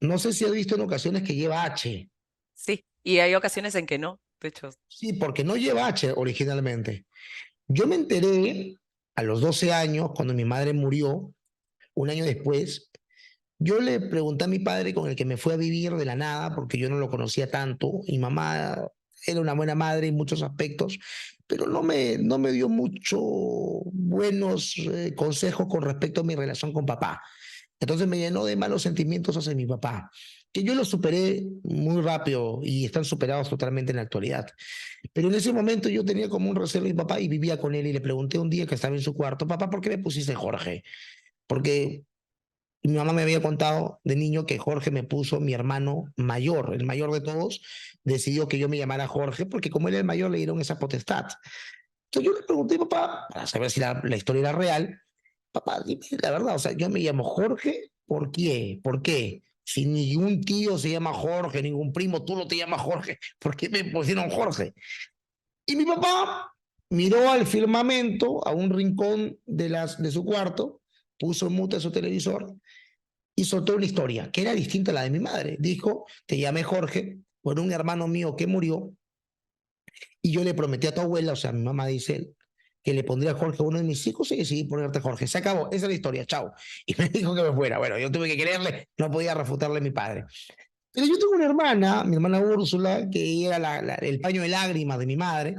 no sé si has visto en ocasiones que lleva H. Sí, y hay ocasiones en que no, de hecho. Sí, porque no lleva H originalmente. Yo me enteré a los 12 años, cuando mi madre murió, un año después, yo le pregunté a mi padre con el que me fue a vivir de la nada, porque yo no lo conocía tanto, y mamá era una buena madre en muchos aspectos, pero no me dio muchos buenos consejos con respecto a mi relación con papá. Entonces me llenó de malos sentimientos hacia mi papá, que yo los superé muy rápido y están superados totalmente en la actualidad. Pero en ese momento yo tenía como un recelo de mi papá y vivía con él y le pregunté un día que estaba en su cuarto, papá, ¿por qué me pusiste Jorge? Porque mi mamá me había contado de niño que Jorge me puso mi hermano mayor, el mayor de todos, decidió que yo me llamara Jorge porque como él era el mayor le dieron esa potestad. Entonces yo le pregunté, papá, para saber si la historia era real, papá, dime la verdad, o sea, yo me llamo Jorge, ¿por qué? ¿Por qué? Si ningún tío se llama Jorge, ningún primo, tú no te llamas Jorge, ¿por qué me pusieron Jorge? Y mi papá miró al firmamento, a un rincón de su cuarto, puso en mute su televisor y soltó una historia que era distinta a la de mi madre. Dijo, te llamé Jorge por un hermano mío que murió y yo le prometí a tu abuela, o sea, mi mamá dice él, que le pondría Jorge a uno de mis hijos y decidí ponerte Jorge. Se acabó, esa es la historia, chao. Y me dijo que me fuera. Bueno, yo tuve que creerle, no podía refutarle a mi padre. Pero yo tengo una hermana, mi hermana Úrsula, que era el paño de lágrimas de mi madre.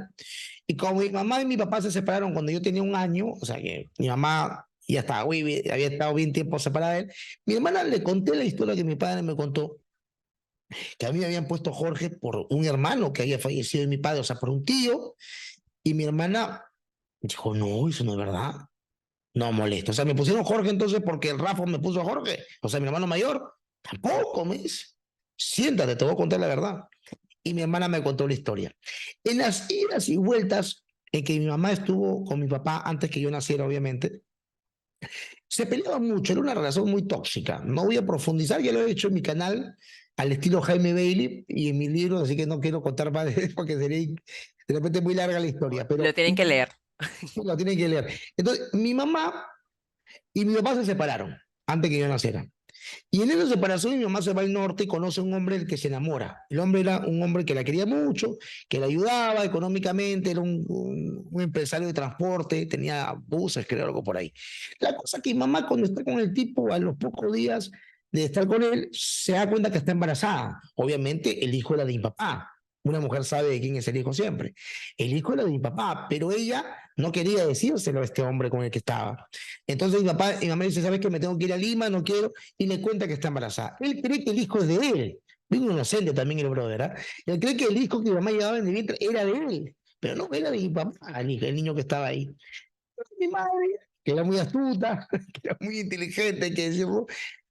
Y como mi mamá y mi papá se separaron cuando yo tenía un año, o sea que mi mamá ya estaba, había estado bien tiempo separada de él, mi hermana le conté la historia que mi padre me contó, que a mí me habían puesto Jorge por un hermano que había fallecido de mi padre, o sea, por un tío, y mi hermana dijo, no, eso no es verdad. No molesto. O sea, me pusieron Jorge entonces porque el Rafa me puso Jorge. O sea, mi hermano mayor. Tampoco, me dice. Siéntate, te voy a contar la verdad. Y mi hermana me contó la historia. En las idas y vueltas en que mi mamá estuvo con mi papá antes que yo naciera, obviamente, se peleaban mucho, era una relación muy tóxica. No voy a profundizar, ya lo he hecho en mi canal al estilo Jaime Bailey y en mis libros, así que no quiero contar más de eso porque sería de repente muy larga la historia, Lo pero tienen que leer. lo tienen que leer. Entonces, mi mamá y mi papá se separaron antes que yo naciera. Y en esa separación mi mamá se va al norte y conoce a un hombre del que se enamora. El hombre era un hombre que la quería mucho, que la ayudaba económicamente, era un empresario de transporte, tenía buses, creo, algo por ahí. La cosa que mi mamá cuando está con el tipo, a los pocos días de estar con él, se da cuenta que está embarazada. Obviamente el hijo era de mi papá. una mujer sabe de quién es el hijo siempre. El hijo era de mi papá, pero ella no quería decírselo a este hombre con el que estaba. Entonces mi mamá dice, ¿sabes qué? Me tengo que ir a Lima, no quiero, y le cuenta que está embarazada. Él cree que el hijo es de él. Bien inocente también el brother, ¿ah? Él cree que el hijo que mi mamá llevaba en el vientre era de él, pero no, era de mi papá, el niño que estaba ahí. Mi madre, que era muy astuta, que era muy inteligente, hay que decirlo,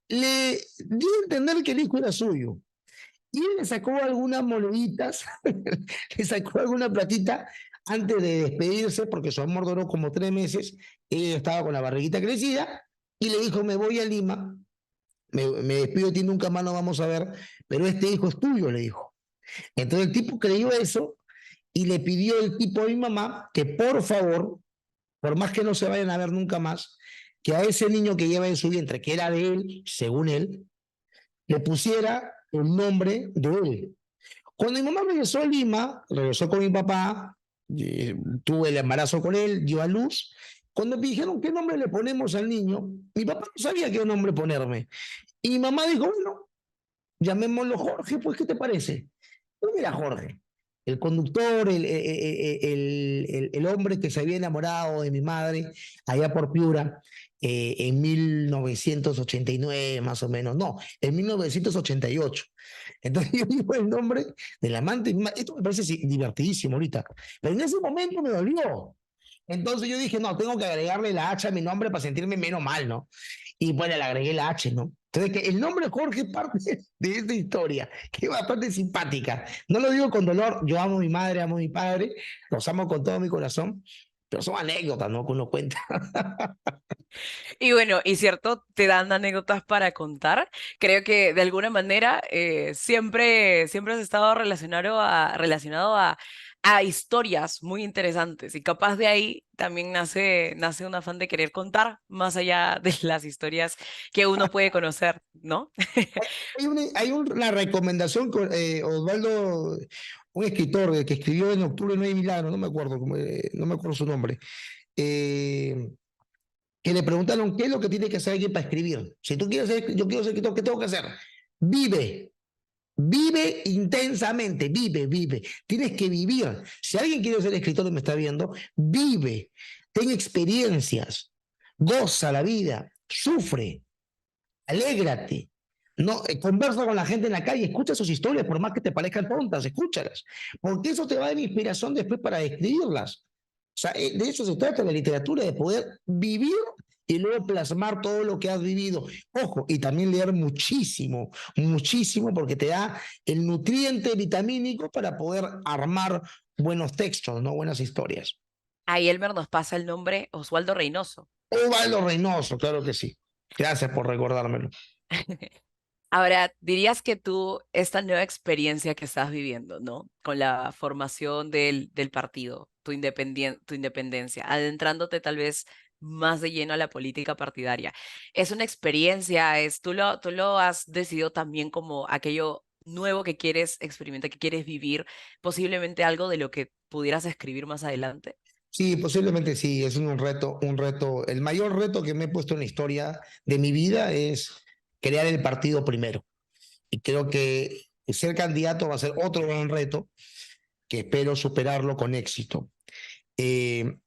le dio a entender que el hijo era suyo. Y él le sacó algunas moneditas, le sacó alguna platita antes de despedirse, porque su amor duró como 3 meses. Ella estaba con la barriguita crecida y le dijo: Me voy a Lima, me despido de ti, nunca más nos vamos a ver, pero este hijo es tuyo, le dijo. Entonces el tipo creyó eso y le pidió el tipo a mi mamá que por favor, por más que no se vayan a ver nunca más, que a ese niño que lleva en su vientre, que era de él, según él, le pusiera el nombre de él. Cuando mi mamá regresó a Lima, regresó con mi papá, tuve el embarazo con él, dio a luz. Cuando me dijeron qué nombre le ponemos al niño, mi papá no sabía qué nombre ponerme. Y mi mamá dijo, bueno, llamémoslo Jorge, pues, ¿qué te parece? Pues mira, Jorge, el conductor, el hombre que se había enamorado de mi madre allá por Piura en 1989, más o menos, no, en 1988. Entonces yo digo el nombre del amante. Esto me parece divertidísimo ahorita, pero en ese momento me dolió. Entonces yo dije, no, tengo que agregarle la H a mi nombre para sentirme menos mal, ¿no? Y bueno, le agregué la H, ¿no? Entonces, que el nombre Jorge es parte de esta historia, que es bastante simpática. No lo digo con dolor, yo amo a mi madre, amo a mi padre, los amo con todo mi corazón, pero son anécdotas, ¿no? Que uno cuenta. Y bueno, y cierto, te dan anécdotas para contar. Creo que de alguna manera siempre has estado relacionado a historias muy interesantes y capaz de ahí también nace un afán de querer contar más allá de las historias que uno puede conocer, ¿no? Una recomendación con Osvaldo, un escritor que escribió en Octubre no hay milagro, no me acuerdo, no me acuerdo su nombre, eh, que le preguntaron qué es lo que tiene que hacer alguien para escribir. Si tú quieres ser, yo quiero ser escritor, ¿qué tengo que hacer? Vive, vive intensamente, vive, vive. Tienes que vivir. Si alguien quiere ser escritor y me está viendo, vive, ten experiencias, goza la vida, sufre, alégrate. No, conversa con la gente en la calle, escucha sus historias, por más que te parezcan tontas, escúchalas, porque eso te va a dar inspiración después para escribirlas. O sea, de eso se trata la literatura, de poder vivir y luego plasmar todo lo que has vivido. Ojo, y también leer muchísimo, muchísimo, porque te da el nutriente vitamínico para poder armar buenos textos, ¿no? Buenas historias. Ahí Elmer nos pasa el nombre Oswaldo Reynoso. Osvaldo Reynoso, claro que sí. Gracias por recordármelo. Ahora, dirías que tú, esta nueva experiencia que estás viviendo, ¿no? Con la formación del partido, tu independencia, adentrándote tal vez más de lleno a la política partidaria, es una experiencia, tú lo has decidido también como aquello nuevo que quieres experimentar, que quieres vivir, posiblemente algo de lo que pudieras escribir más adelante. Sí, posiblemente sí, es un reto, un reto. El mayor reto que me he puesto en la historia de mi vida es crear el partido primero. Y creo que ser candidato va a ser otro gran reto que espero superarlo con éxito. Eh,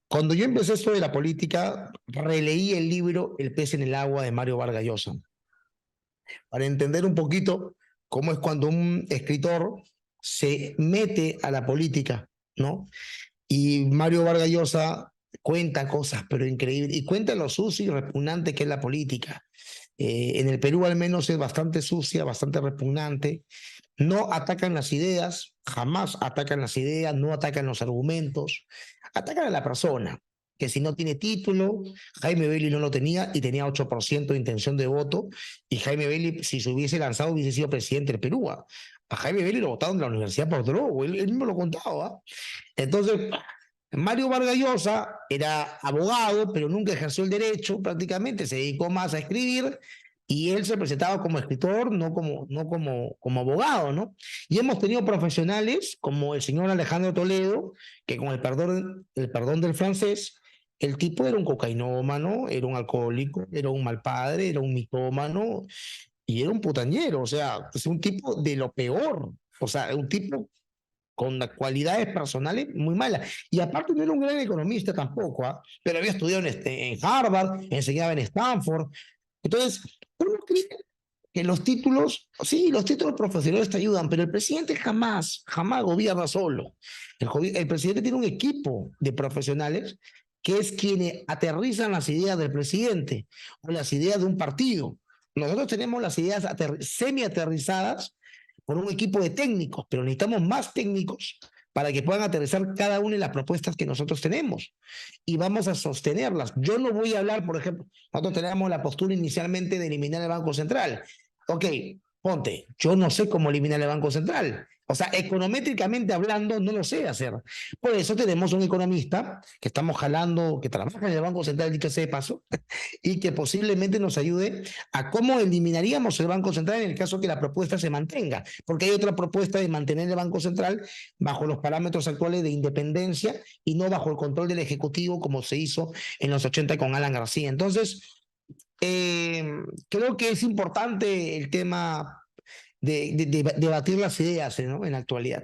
Cuando yo empecé esto de la política, releí el libro El pez en el agua de Mario Vargas Llosa para entender un poquito cómo es cuando un escritor se mete a la política, ¿no? Y Mario Vargas Llosa cuenta cosas, pero increíbles, y cuenta lo sucio y repugnante que es la política. En el Perú al menos es bastante sucia, bastante repugnante. No atacan las ideas, jamás atacan las ideas, no atacan los argumentos, atacan a la persona, que si no tiene título, Jaime Bailey no lo tenía y tenía 8% de intención de voto, y Jaime Bailey, si se hubiese lanzado, hubiese sido presidente del Perú. ¿Ah? A Jaime Bailey lo votaron de la universidad por drogo, él mismo lo contaba. ¿Ah? Entonces, Mario Vargas Llosa era abogado, pero nunca ejerció el derecho prácticamente, se dedicó más a escribir y él se presentaba como escritor, no como abogado, ¿no? Y hemos tenido profesionales como el señor Alejandro Toledo, que con el perdón del francés, el tipo era un cocainómano, era un alcohólico, era un mal padre, era un mitómano y era un putañero, o sea, es un tipo de lo peor, o sea, un tipo con las cualidades personales muy malas. Y aparte no era un gran economista tampoco, ¿ah? Pero había estudiado en Harvard, enseñaba en Stanford. Entonces, uno cree que los títulos, sí, los títulos profesionales te ayudan, pero el presidente jamás, jamás gobierna solo. El presidente tiene un equipo de profesionales que es quienes aterrizan las ideas del presidente o las ideas de un partido. Nosotros tenemos las ideas semi-aterrizadas por un equipo de técnicos, pero necesitamos más técnicos para que puedan aterrizar cada una de las propuestas que nosotros tenemos y vamos a sostenerlas. Yo no voy a hablar, por ejemplo, nosotros teníamos la postura inicialmente de eliminar el Banco Central. Ok, ponte, yo no sé cómo eliminar el Banco Central. O sea, econométricamente hablando, no lo sé hacer. Por eso tenemos un economista que estamos jalando, que trabaja en el Banco Central, dicho sea de paso, y que posiblemente nos ayude a cómo eliminaríamos el Banco Central en el caso que la propuesta se mantenga. Porque hay otra propuesta de mantener el Banco Central bajo los parámetros actuales de independencia y no bajo el control del Ejecutivo como se hizo en los 80 con Alan García. Entonces, creo que es importante el tema de debatir las ideas, ¿no? En la actualidad.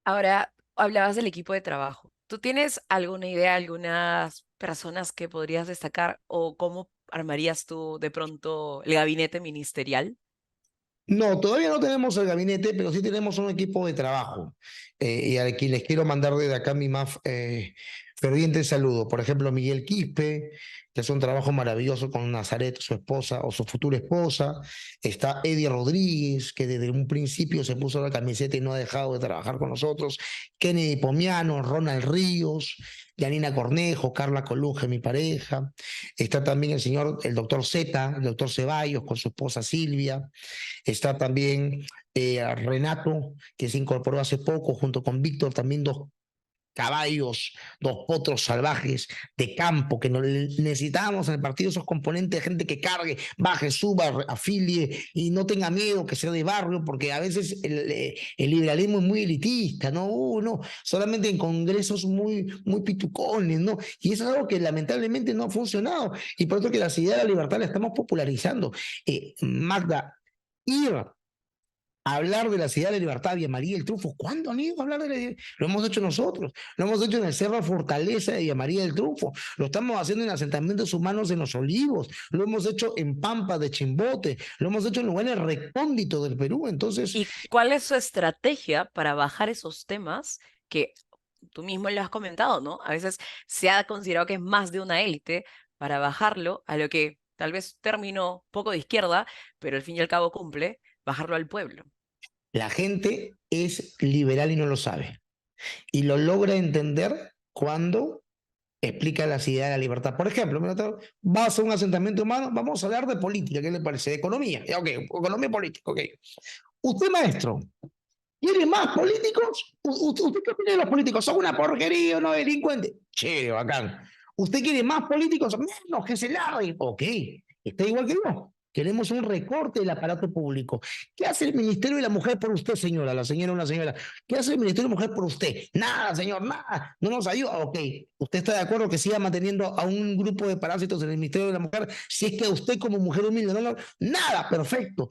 Ahora, hablabas del equipo de trabajo. ¿Tú tienes alguna idea, algunas personas que podrías destacar o cómo armarías tú de pronto el gabinete ministerial? No, todavía no tenemos el gabinete, pero sí tenemos un equipo de trabajo y a quien les quiero mandar desde acá mi más ferviente saludo. Por ejemplo, Miguel Quispe, que hace un trabajo maravilloso con Nazaret, su esposa o su futura esposa. Está Eddie Rodríguez, que desde un principio se puso la camiseta y no ha dejado de trabajar con nosotros. Kennedy Pomiano, Ronald Ríos, Yanina Cornejo, Carla Colunge, mi pareja. Está también el doctor Zeta, el doctor Ceballos con su esposa Silvia. Está también Renato, que se incorporó hace poco, junto con Víctor, también dos caballos, dos potros salvajes de campo que necesitábamos en el partido, esos componentes de gente que cargue, baje, suba, afilie y no tenga miedo, que sea de barrio, porque a veces el liberalismo es muy elitista, ¿no? No, solamente en congresos muy pitucones, ¿no? Y eso es algo que lamentablemente no ha funcionado y por eso que la idea de la libertad la estamos popularizando. Magda, ir hablar de la ciudad de la libertad y María del Trufo. ¿Cuándo han ido a hablar de la... Lo hemos hecho nosotros, lo hemos hecho en el Cerro Fortaleza de María del Trufo, lo estamos haciendo en asentamientos humanos en Los Olivos, lo hemos hecho en Pampa de Chimbote, lo hemos hecho en lugares recónditos del Perú. Entonces, ¿Y cuál es su estrategia para bajar esos temas que tú mismo lo has comentado, ¿no? A veces se ha considerado que es más de una élite para bajarlo a lo que tal vez terminó poco de izquierda, pero al fin y al cabo cumple, bajarlo al pueblo. la gente es liberal y no lo sabe. Y lo logra entender cuando explica las ideas de la libertad. Por ejemplo, vas a un asentamiento humano, vamos a hablar de política, ¿qué le parece? De economía, ok, economía política, ok. Usted, maestro, ¿quiere más políticos? ¿Usted qué opina de los políticos? ¿Son una porquería o no delincuentes? Chévere, bacán. ¿Usted quiere más políticos? Menos, que se largue. Ok, está igual que yo. Queremos un recorte del aparato público. ¿Qué hace el Ministerio de la Mujer por usted, señora? La señora, una señora. ¿Qué hace el Ministerio de la Mujer por usted? Nada, señor, nada. No nos ayuda. Ok, ¿usted está de acuerdo que siga manteniendo a un grupo de parásitos en el Ministerio de la Mujer si es que usted como mujer humilde no? Nada, perfecto.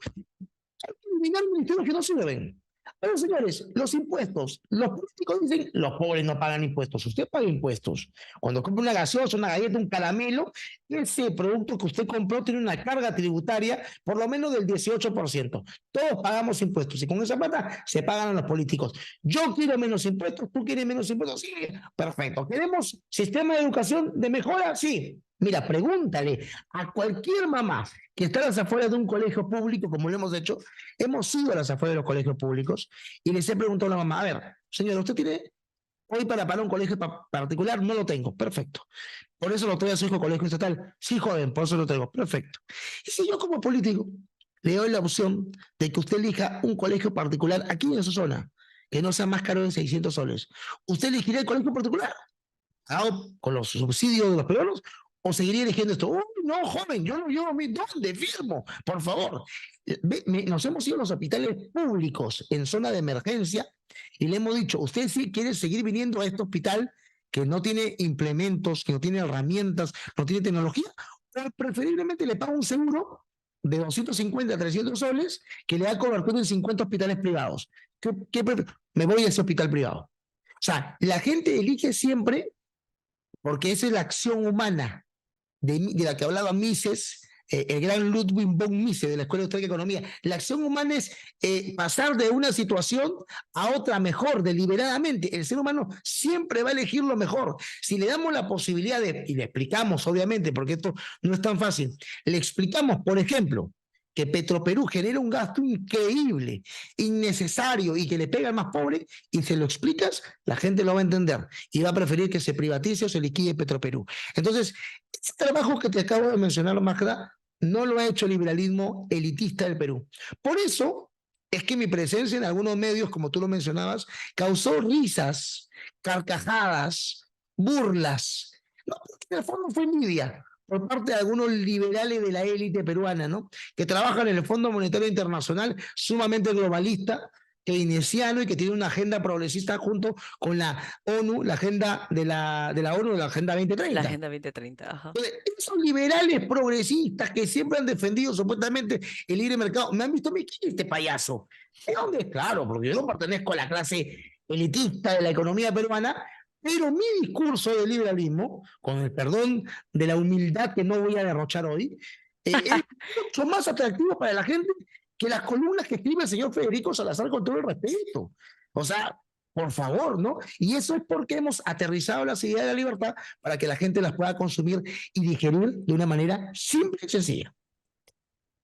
Hay que eliminar ministerios que no sirven. Pero señores, los impuestos, los políticos dicen, los pobres no pagan impuestos, usted paga impuestos. Cuando compra una gaseosa, una galleta, un caramelo, ese producto que usted compró tiene una carga tributaria por lo menos del 18%. Todos pagamos impuestos y con esa plata se pagan a los políticos. Yo quiero menos impuestos, tú quieres menos impuestos, sí, perfecto. ¿Queremos sistema de educación de mejora? Sí. Mira, pregúntale a cualquier mamá que está a las afueras de un colegio público, como lo hemos hecho. Hemos ido a las afueras de los colegios públicos y les he preguntado a la mamá, a ver, señora, ¿usted tiene hoy para pagar un colegio particular? No lo tengo, perfecto. Por eso lo traigo a su hijo colegio estatal. Sí, joven, por eso lo tengo, perfecto. Y si yo como político le doy la opción de que usted elija un colegio particular aquí en su zona, que no sea más caro de 600 soles, ¿usted elegiría el colegio particular? Con los subsidios de los peruanos, o seguiría eligiendo esto. Uy, no, joven, yo no llevo mi dónde firmo, por favor. Nos hemos ido a los hospitales públicos en zona de emergencia y le hemos dicho, usted sí quiere seguir viniendo a este hospital que no tiene implementos, que no tiene herramientas, no tiene tecnología, o preferiblemente le paga un seguro de 250 a 300 soles que le da cobertura en 50 hospitales privados. Me voy a ese hospital privado. O sea, la gente elige siempre porque esa es la acción humana de la que hablaba Mises, el gran Ludwig von Mises de la Escuela de Historia y Economía. La acción humana es pasar de una situación a otra mejor, deliberadamente. El ser humano siempre va a elegir lo mejor. Si le damos la posibilidad y le explicamos, obviamente, porque esto no es tan fácil, le explicamos, por ejemplo, que Petroperú genera un gasto increíble, innecesario y que le pega al más pobre, y se lo explicas, la gente lo va a entender y va a preferir que se privatice o se liquide Petroperú. Entonces, ese trabajo que te acabo de mencionar, Magda, no lo ha hecho el liberalismo elitista del Perú. Por eso es que mi presencia en algunos medios, como tú lo mencionabas, causó risas, carcajadas, burlas. No, porque en el fondo fue envidia por parte de algunos liberales de la élite peruana, ¿no? Que trabajan en el Fondo Monetario Internacional, sumamente globalista, keynesiano y que tiene una agenda progresista junto con la ONU, la agenda de la ONU, la Agenda La 2030. Agenda 2030, ajá. Entonces, esos liberales progresistas que siempre han defendido supuestamente el libre mercado, me han visto a mí, ¿quién es este payaso? ¿De dónde es? Claro, porque yo no pertenezco a la clase elitista de la economía peruana, pero mi discurso de liberalismo, con el perdón de la humildad que no voy a derrochar hoy, es mucho más atractivo para la gente que las columnas que escribe el señor Federico Salazar, con todo el respeto. O sea, por favor, ¿no? Y eso es porque hemos aterrizado las ideas de la libertad para que la gente las pueda consumir y digerir de una manera simple y sencilla.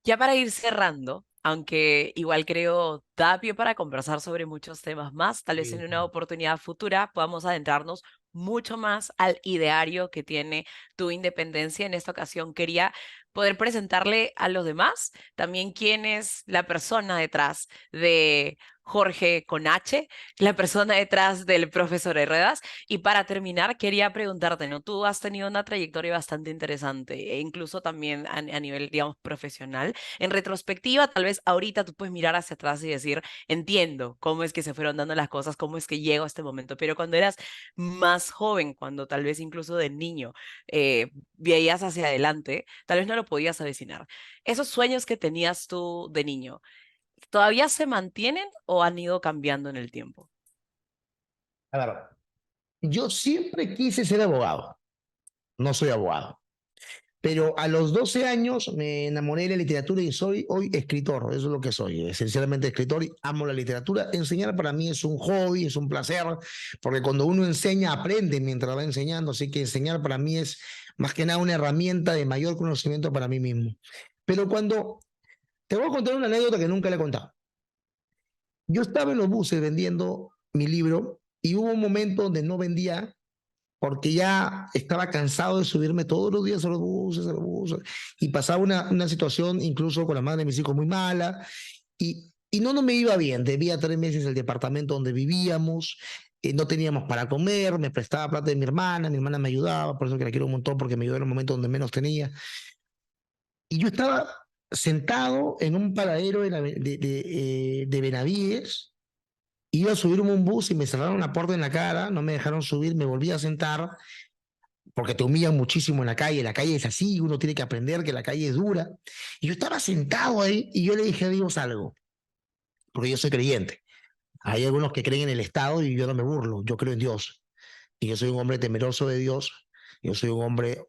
Ya para ir cerrando, aunque igual creo da pie para conversar sobre muchos temas más, tal vez en una oportunidad futura podamos adentrarnos mucho más al ideario que tiene tu independencia. En esta ocasión quería poder presentarle a los demás también quién es la persona detrás de Jorge con H, la persona detrás del profesor Herredas. Y para terminar, quería preguntarte, ¿no? Tú has tenido una trayectoria bastante interesante, e incluso también a nivel, digamos, profesional. En retrospectiva, tal vez ahorita tú puedes mirar hacia atrás y decir, entiendo cómo es que se fueron dando las cosas, cómo es que llego a este momento, pero cuando eras más joven, cuando tal vez incluso de niño veías hacia adelante, tal vez no lo podías avecinar. Esos sueños que tenías tú de niño, ¿todavía se mantienen o han ido cambiando en el tiempo? A ver, yo siempre quise ser abogado, no soy abogado. Pero a los 12 años me enamoré de la literatura y soy hoy escritor, eso es lo que soy, esencialmente escritor y amo la literatura. Enseñar para mí es un hobby, es un placer, porque cuando uno enseña, aprende mientras va enseñando, así que enseñar para mí es más que nada una herramienta de mayor conocimiento para mí mismo. Pero cuando, te voy a contar una anécdota que nunca le he contado. Yo estaba en los buses vendiendo mi libro y hubo un momento donde no vendía porque ya estaba cansado de subirme todos los días a los buses, y pasaba una situación incluso con la madre de mis hijos muy mala, y no me iba bien, debía 3 meses el departamento donde vivíamos, no teníamos para comer, me prestaba plata de mi hermana me ayudaba, por eso que la quiero un montón, porque me ayudó en el momento donde menos tenía, y yo estaba sentado en un paradero de Benavides, iba a subirme a un bus y me cerraron la puerta en la cara, no me dejaron subir, me volví a sentar, porque te humillan muchísimo en la calle es así, uno tiene que aprender que la calle es dura. Y yo estaba sentado ahí y yo le dije a Dios algo, porque yo soy creyente. Hay algunos que creen en el Estado y yo no me burlo, yo creo en Dios. Y yo soy un hombre temeroso de Dios, yo soy un hombre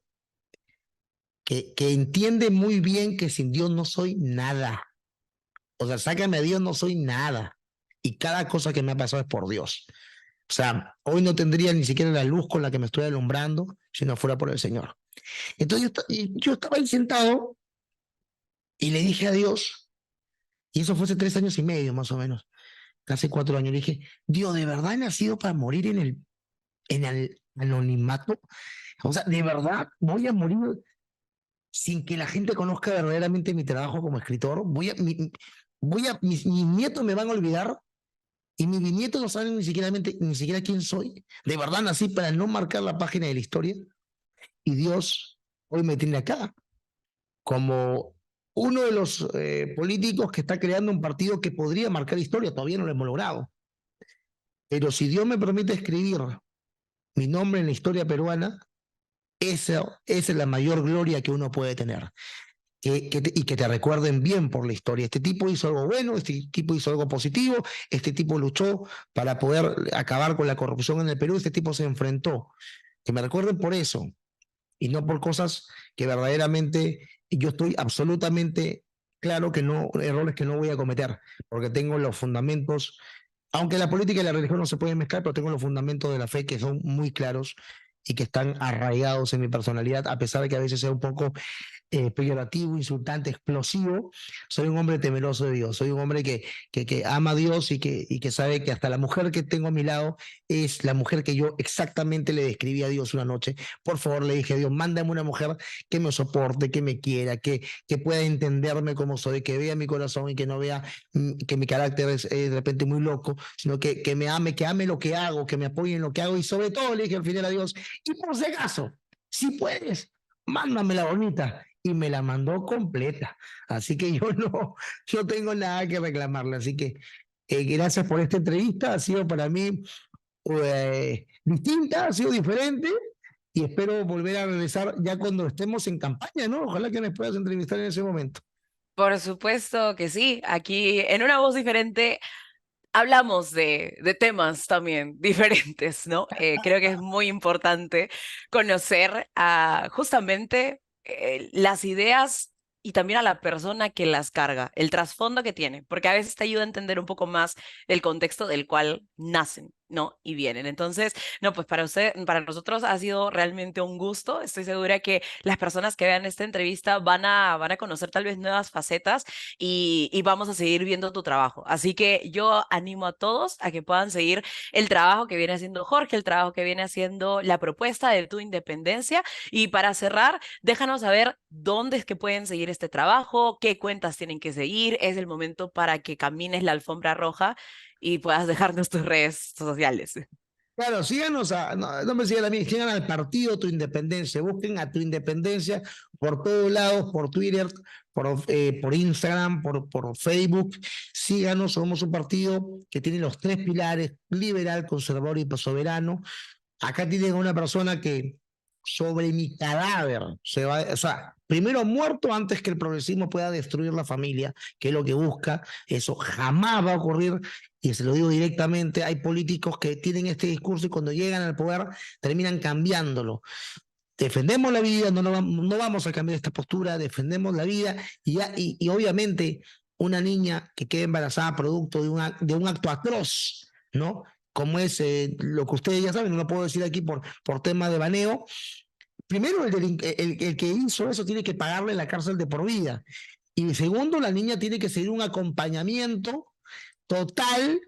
que entiende muy bien que sin Dios no soy nada. O sea, sácame a Dios, no soy nada. Y cada cosa que me ha pasado es por Dios. O sea, hoy no tendría ni siquiera la luz con la que me estoy alumbrando si no fuera por el Señor. Entonces yo estaba ahí sentado y le dije a Dios, y eso fue hace 3 años y medio más o menos, casi 4 años, le dije, Dios, ¿de verdad he nacido para morir en el anonimato? O sea, ¿de verdad voy a morir sin que la gente conozca verdaderamente mi trabajo como escritor? Mis nietos me van a olvidar y mis bisnietos no saben ni siquiera quién soy. ¿De verdad nací para no marcar la página de la historia? Y Dios hoy me tiene acá como uno de los políticos que está creando un partido que podría marcar historia, todavía no lo hemos logrado. Pero si Dios me permite escribir mi nombre en la historia peruana, esa es la mayor gloria que uno puede tener. y que te recuerden bien por la historia. Este tipo hizo algo bueno, este tipo hizo algo positivo, este tipo luchó para poder acabar con la corrupción en el Perú, este tipo se enfrentó. Que me recuerden por eso y no por cosas que verdaderamente yo estoy absolutamente claro que no, errores que no voy a cometer, porque tengo los fundamentos, aunque la política y la religión no se pueden mezclar, pero tengo los fundamentos de la fe que son muy claros y que están arraigados en mi personalidad, a pesar de que a veces sea un poco peyorativo, insultante, explosivo. Soy un hombre temeroso de Dios, soy un hombre que ama a Dios y que sabe que hasta la mujer que tengo a mi lado es la mujer que yo exactamente le describí a Dios una noche. Por favor, le dije a Dios, mándame una mujer que me soporte, que me quiera, que pueda entenderme como soy, que vea mi corazón y que no vea que mi carácter es de repente muy loco, sino que me ame, que ame lo que hago, que me apoye en lo que hago y sobre todo le dije al final a Dios, y por si acaso, si puedes, mándame la bonita y me la mandó completa. Así que yo no tengo nada que reclamarle. Así que gracias por esta entrevista. Ha sido para mí distinta, ha sido diferente y espero volver a regresar ya cuando estemos en campaña, ¿no? Ojalá que me puedas entrevistar en ese momento. Por supuesto que sí, aquí en Una Voz Diferente hablamos de temas también diferentes, ¿no? Creo que es muy importante conocer justamente las ideas y también a la persona que las carga, el trasfondo que tiene, porque a veces te ayuda a entender un poco más el contexto del cual nacen, ¿no? Y vienen. Entonces, no, pues para usted, para nosotros ha sido realmente un gusto. Estoy segura que las personas que vean esta entrevista van a conocer tal vez nuevas facetas y vamos a seguir viendo tu trabajo. Así que yo animo a todos a que puedan seguir el trabajo que viene haciendo Jorge, el trabajo que viene haciendo la propuesta de tu independencia. Y para cerrar, déjanos saber dónde es que pueden seguir este trabajo, qué cuentas tienen que seguir. Es el momento para que camines la alfombra roja y puedas dejarnos tus redes sociales. Claro, síganos no me sigan a mí, sigan al partido Tu Independencia, busquen a Tu Independencia por todos lados, por Twitter, por Instagram, por Facebook, síganos, somos un partido que tiene los tres pilares, liberal, conservador y soberano. Acá tienen a una persona que sobre mi cadáver se va, o sea, primero muerto antes que el progresismo pueda destruir la familia, que es lo que busca, eso jamás va a ocurrir, y se lo digo directamente, hay políticos que tienen este discurso y cuando llegan al poder terminan cambiándolo. Defendemos la vida, no vamos a cambiar esta postura, defendemos la vida y obviamente una niña que quede embarazada producto de un acto atroz, ¿no? Como es lo que ustedes ya saben, no lo puedo decir aquí por tema de baneo. Primero, el que hizo eso tiene que pagarle la cárcel de por vida. Y segundo, la niña tiene que seguir un acompañamiento total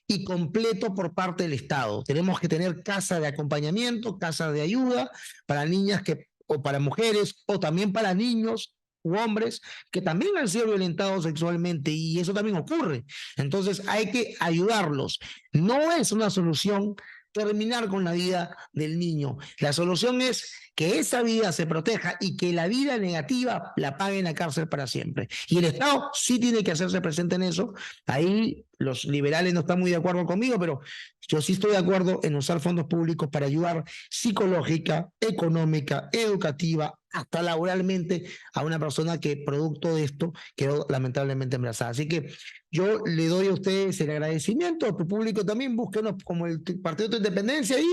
y completo por parte del Estado. Tenemos que tener casa de acompañamiento, casa de ayuda para niñas o para mujeres, o también para niños u hombres que también han sido violentados sexualmente y eso también ocurre. Entonces hay que ayudarlos. No es una solución terminar con la vida del niño. La solución es que esa vida se proteja y que la vida negativa la pague en la cárcel para siempre. Y el Estado sí tiene que hacerse presente en eso. Ahí los liberales no están muy de acuerdo conmigo, pero yo sí estoy de acuerdo en usar fondos públicos para ayudar psicológica, económica, educativa, hasta laboralmente a una persona que producto de esto quedó lamentablemente embarazada. Así que yo le doy a ustedes el agradecimiento, a tu público también, búsquenos como el Partido de tu Independencia y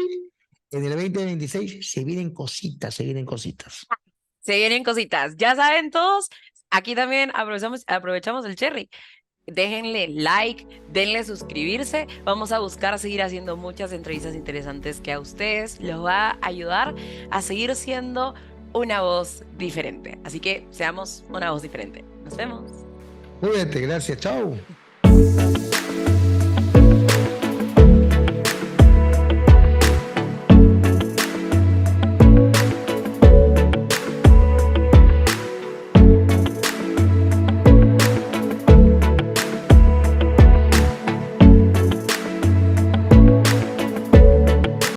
en el 2026 se vienen cositas, se vienen cositas. Se vienen cositas. Ya saben todos, aquí también aprovechamos el cherry. Déjenle like, denle suscribirse. Vamos a buscar seguir haciendo muchas entrevistas interesantes que a ustedes los va a ayudar a seguir siendo una voz diferente. Así que seamos una voz diferente. Nos vemos. Cuídate, gracias, chao.